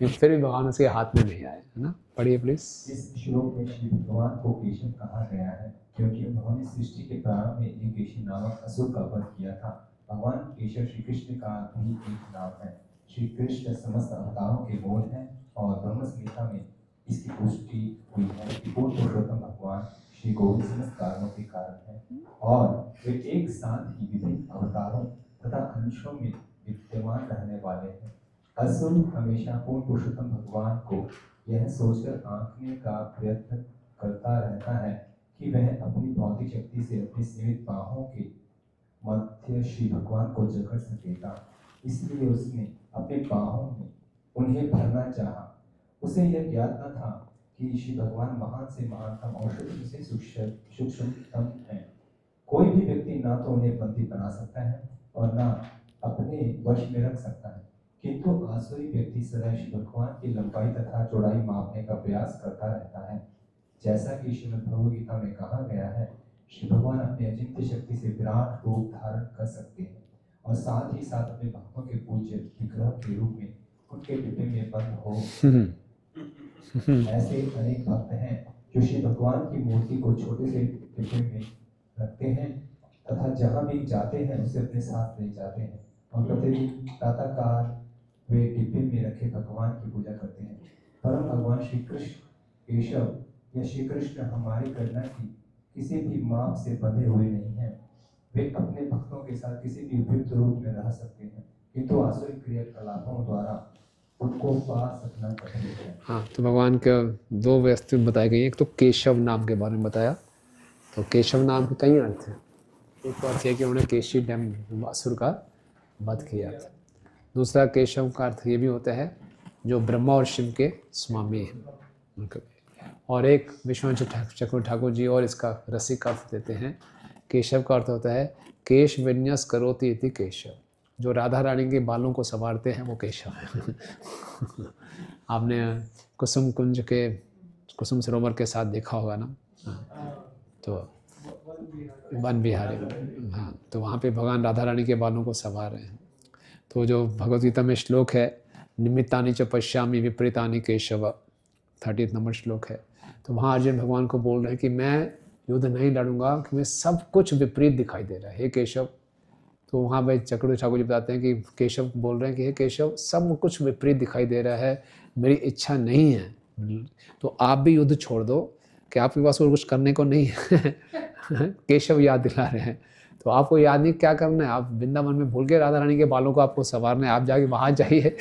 फिर भी भगवान उसके हाथ में नहीं आए, है ना? पढ़िए प्लीज। इस श्लोक में श्री भगवान को केशव कहा गया है क्योंकि उन्होंने सृष्टि के प्रारंभ में एक केशी नामक असुर का वध किया था। भगवान केशव श्री कृष्ण का भी एक नाम है। श्री कृष्ण समस्त अवतारों के मूल हैं और ब्रह्म संहिता में इसकी पुष्टि हुई है कि पूर्ण पुरुषोत्तम भगवान श्री गोविंद समस्त कारणों के कारण हैं और वे एक साथ ही विभिन्न अवतारों तथा अंशों में विद्यमान रहने वाले हैं। असुर हमेशा पूर्ण पुरुषोत्तम भगवान को यह सोचकर आंकने का प्रयत्न करता रहता है कि वह अपनी भौतिक शक्ति से अपनी सीमित बाहों के मध्य श्री भगवान को जकड़ सकेगा, इसलिए उसने अपनी बाहों में उन्हें भरना चाहा। उसे यह ज्ञात न था कि श्री भगवान महान से महानतम और सूक्ष्म से सूक्ष्मतम हैं। कोई भी व्यक्ति ना तो उन्हें बंदी बना सकता है और ना अपने वश में रख सकता है, किंतु आसुरी व्यक्ति सदा श्री भगवान की लंबाई तथा चौड़ाई मापने का प्रयास करता रहता है। जैसा कि श्रीमद् भगवद गीता में कहा गया है, श्री भगवान अपने अचिंत्य शक्ति से विराट रूप धारण कर सकते हैं और साथ ही साथ अपने भक्तों के पूज्य विग्रह के रूप में उनके डिब्बे में बंद हो। ऐसे अनेक भक्त हैं जो श्री भगवान की मूर्ति को छोटे से डिब्बे में रखते हैं तथा जहाँ भी जाते हैं उसे अपने साथ ले जाते हैं और प्रतिदिन प्रातःकाल वे डिब्बे में रखे भगवान की पूजा करते हैं। परम भगवान श्री कृष्ण केशव या श्री कृष्ण हमारी गणना की किसी भी माप से बंधे हुए नहीं हैं। वे अपने भक्तों के साथ किसी भी उपयुक्त रूप में रह सकते हैं, किंतु आसुरी क्रियाकलापों द्वारा उनको पा सकना कठिन है। हाँ, तो भगवान के दो वस्तु बताई गई। एक तो केशव नाम के बारे में बताया। तो केशव नाम के कई अर्थ हैं। एक तो अर्थ है कि उन्होंने केशी डैम असुर का वध किया था। दूसरा केशव का अर्थ ये भी होता है जो ब्रह्मा और शिव के स्वामी हैं। और एक विश्वनाथ चक्रवर्ती ठाकुर जी और इसका रसिक अर्थ देते हैं। केशव का अर्थ होता है केश विन्यास करोति इति केशव, जो राधा रानी के बालों को संवारते हैं वो केशव है। आपने कुसुम कुंज के कुसुम सरोवर के साथ देखा होगा ना, तो वन बिहारी, हाँ, तो वहाँ पे भगवान राधा रानी के बालों को संवार रहे हैं। तो जो भगवद्गीता में श्लोक है, निमित्तानि च पश्यामि विपरीतानि केशव, 30 नंबर श्लोक है। तो वहाँ अर्जुन भगवान को बोल रहे हैं कि मैं युद्ध नहीं लड़ूंगा क्योंकि सब कुछ विपरीत दिखाई दे रहा है, हे केशव। तो वहाँ पे चक्रवर्ती ठाकुर जी बताते हैं कि केशव बोल रहे हैं कि हे केशव, सब कुछ विपरीत दिखाई दे रहा है, मेरी इच्छा नहीं है, तो आप भी युद्ध छोड़ दो कि आपके पास और कुछ करने को नहीं है। केशव याद दिला रहे हैं। तो आपको याद नहीं क्या करना है, आप वृंदावन में भूल के राधा रानी के बालों को आपको संवारना है, आप जाके वहाँ जाइए।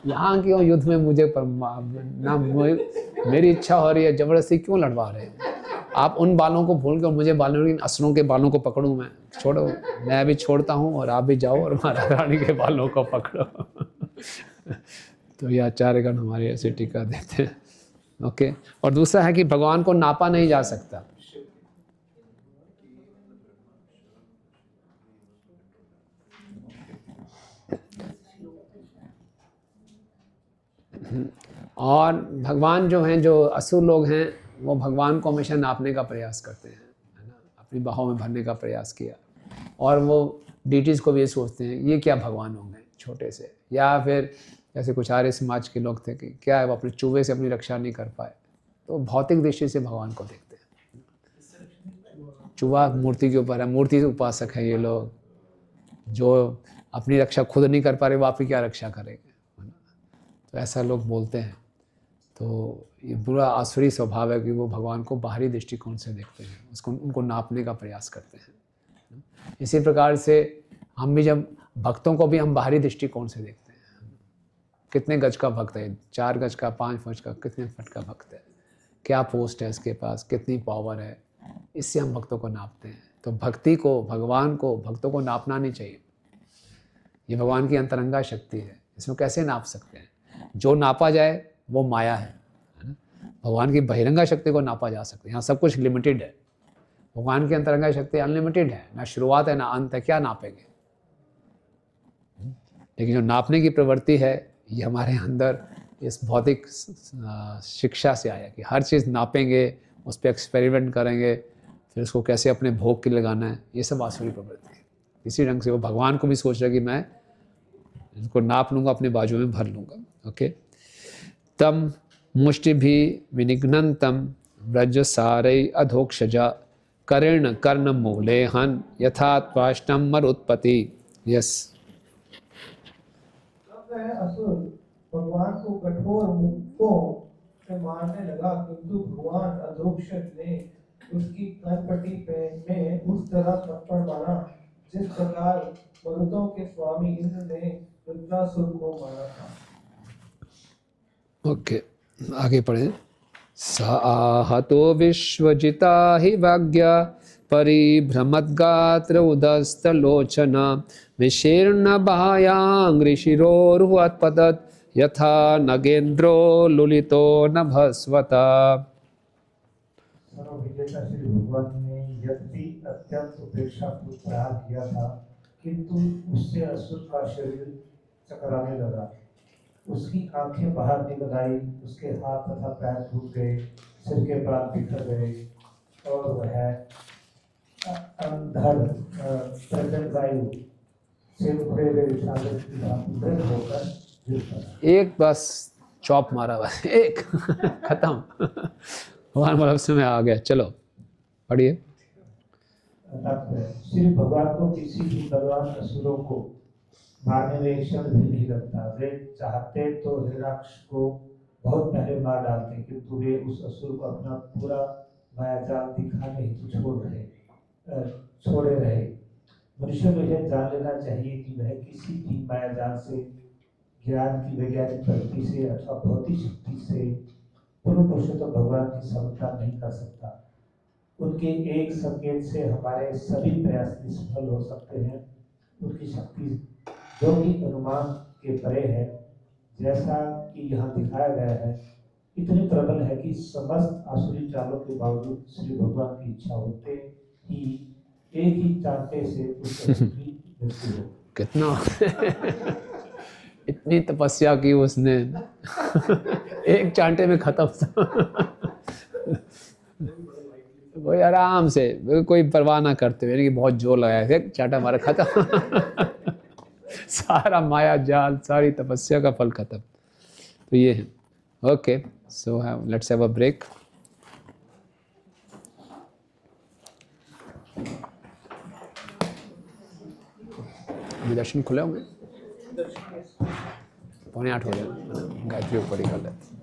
यहाँ क्यों युद्ध में मुझे ना मेरी इच्छा हो रही है, जबरदस्ती क्यों लड़वा रहे हैं आप? उन बालों को भूल कर मुझे बालों, असुरों के बालों को पकड़ूं मैं? छोड़ो, मैं भी छोड़ता हूँ और आप भी जाओ और राधा रानी के बालों को पकड़ो। तो ये आचार्यगण हमारी ऐसी टीका देते हैं। ओके। और दूसरा है कि भगवान को नापा नहीं जा सकता। और भगवान जो हैं, जो असुर लोग हैं, वो भगवान को हमेशा नापने का प्रयास करते हैं, है ना, अपनी बाहों में भरने का प्रयास किया। और वो डीटीज़ को भी ये सोचते हैं ये क्या भगवान होंगे छोटे से, या फिर जैसे कुछ आर्य समाज के लोग थे कि क्या है वो अपने चूहे से अपनी रक्षा नहीं कर पाए, तो भौतिक दृष्टि से भगवान को देखते हैं। चूहा मूर्ति के ऊपर है, मूर्ति के उपासक है ये लोग, जो अपनी रक्षा खुद नहीं कर पा रहे, वो आपकी क्या रक्षा करेंगे, है ना। तो ऐसा लोग बोलते हैं। तो ये बुरा आसुरी स्वभाव है कि वो भगवान को बाहरी दृष्टिकोण से देखते हैं, उसको उनको नापने का प्रयास करते हैं। इसी प्रकार से हम भी जब भक्तों को भी हम बाहरी दृष्टिकोण से देखते हैं, कितने गज का भक्त है, 4 गज का, 5 गज का, कितने फट का भक्त है, क्या पोस्ट है इसके पास, कितनी पावर है, इससे हम भक्तों को नापते हैं। तो भक्ति को, भगवान को, भक्तों को नापना नहीं चाहिए। ये भगवान की अंतरंगा शक्ति है, इसमें कैसे नाप सकते हैं। जो नापा जाए वो माया है ना। भगवान की बहिरंगा शक्ति को नापा जा सकता है, यहाँ सब कुछ लिमिटेड है। भगवान की अंतरंगा शक्ति अनलिमिटेड है, ना शुरुआत है ना अंत है, क्या नापेंगे। लेकिन जो नापने की प्रवृत्ति है ये हमारे अंदर इस भौतिक शिक्षा से आया कि हर चीज़ नापेंगे, उस पर एक्सपेरिमेंट करेंगे, फिर उसको कैसे अपने भोग के लगाना है, ये सब आसुरी प्रवृत्ति है। इसी ढंग से वो भगवान को भी सोच रहा है कि मैं इसको नाप लूँगा, अपने बाजू में भर लूँगा। ओके। तम मुष्टि भी विनिघ्नन्तं व्रज सारै अधोक्षजा कर्ण कर्ण मूले हन यथा त्वाष्टम मरुत्पत्ति। यस। वह असुर भगवान को कठोर मुक्कों से मारने लगा, किंतु भगवान अधोक्षज ने उसकी कनपटी में उस तरह थप्पड़ मारा जिस प्रकार मरुतों के स्वामी इंद्र ने वृत्रासुर को मारा था। ओके, आगे पढ़े। साहतो विश्वजिता हि वाग्या परिभ्रमद्गात्र उदस्तलोचना विशीर्ण बाह्यांग्रिशिरोरुहत्पतत् यथा नगेन्द्रो लुलितो नभस्वता। सर्वविजेता श्री भगवान ने यद्यपि अत्यंत उपेक्षापूर्वक प्रहार किया था, किंतु उससे असुर का शरीर चकराने लगा। उसकी आंखें बाहर निकल आई, उसके हाथ तथा पैर टूट गए, सिर के बाल बिखर गए और वह अंधड़ प्रचंड वायु से उड़े हुए सागर की भांति होकर गिर पड़ा। एक बस चॉप मारा बस, एक खत्म। भगवान मतलब समय आ गया। चलो पढ़िए। श्री भगवान को किसी भी बलवान असुरों को मारने में एक क्षण भी नहीं लगता। वे चाहते तो हिरण्याक्ष को बहुत पहले मार डालते, किंतु वे उस असुर को अपना पूरा मायाजाल दिखाने हेतु छोड़े रहे। मनुष्य को यह जान लेना चाहिए कि वह किसी भी मायाजाल से, ज्ञान की वैज्ञानिक प्रगति से अथवा भौतिक शक्ति से पूर्ण पुरुषोत्तम भगवान की समता नहीं कर सकता। उनके एक संकेत से हमारे सभी प्रयास निष्फल हो सकते हैं। उनकी शक्ति जो कि अनुमान के परे है, जैसा कि यहाँ दिखाया गया है, इतनी प्रबल है कि समस्त आसुरी चालों के बावजूद श्री भगवान की इच्छा होते ही एक ही चांटे से उसकी मृत्यु हो। कितना इतनी तपस्या की उसने, एक चांटे में खत्म। वही आराम से, कोई परवाह ना करते हुए, बहुत जोर लगाया, एक चांटा हमारा खत्म। सारा माया जाल, सारी तपस्या का फल खत्म। तो ये है। Okay, so let's have a break. दर्शन खुले होंगे, 7:45 हो जाए, गायत्री ऊपर ही कर लेते।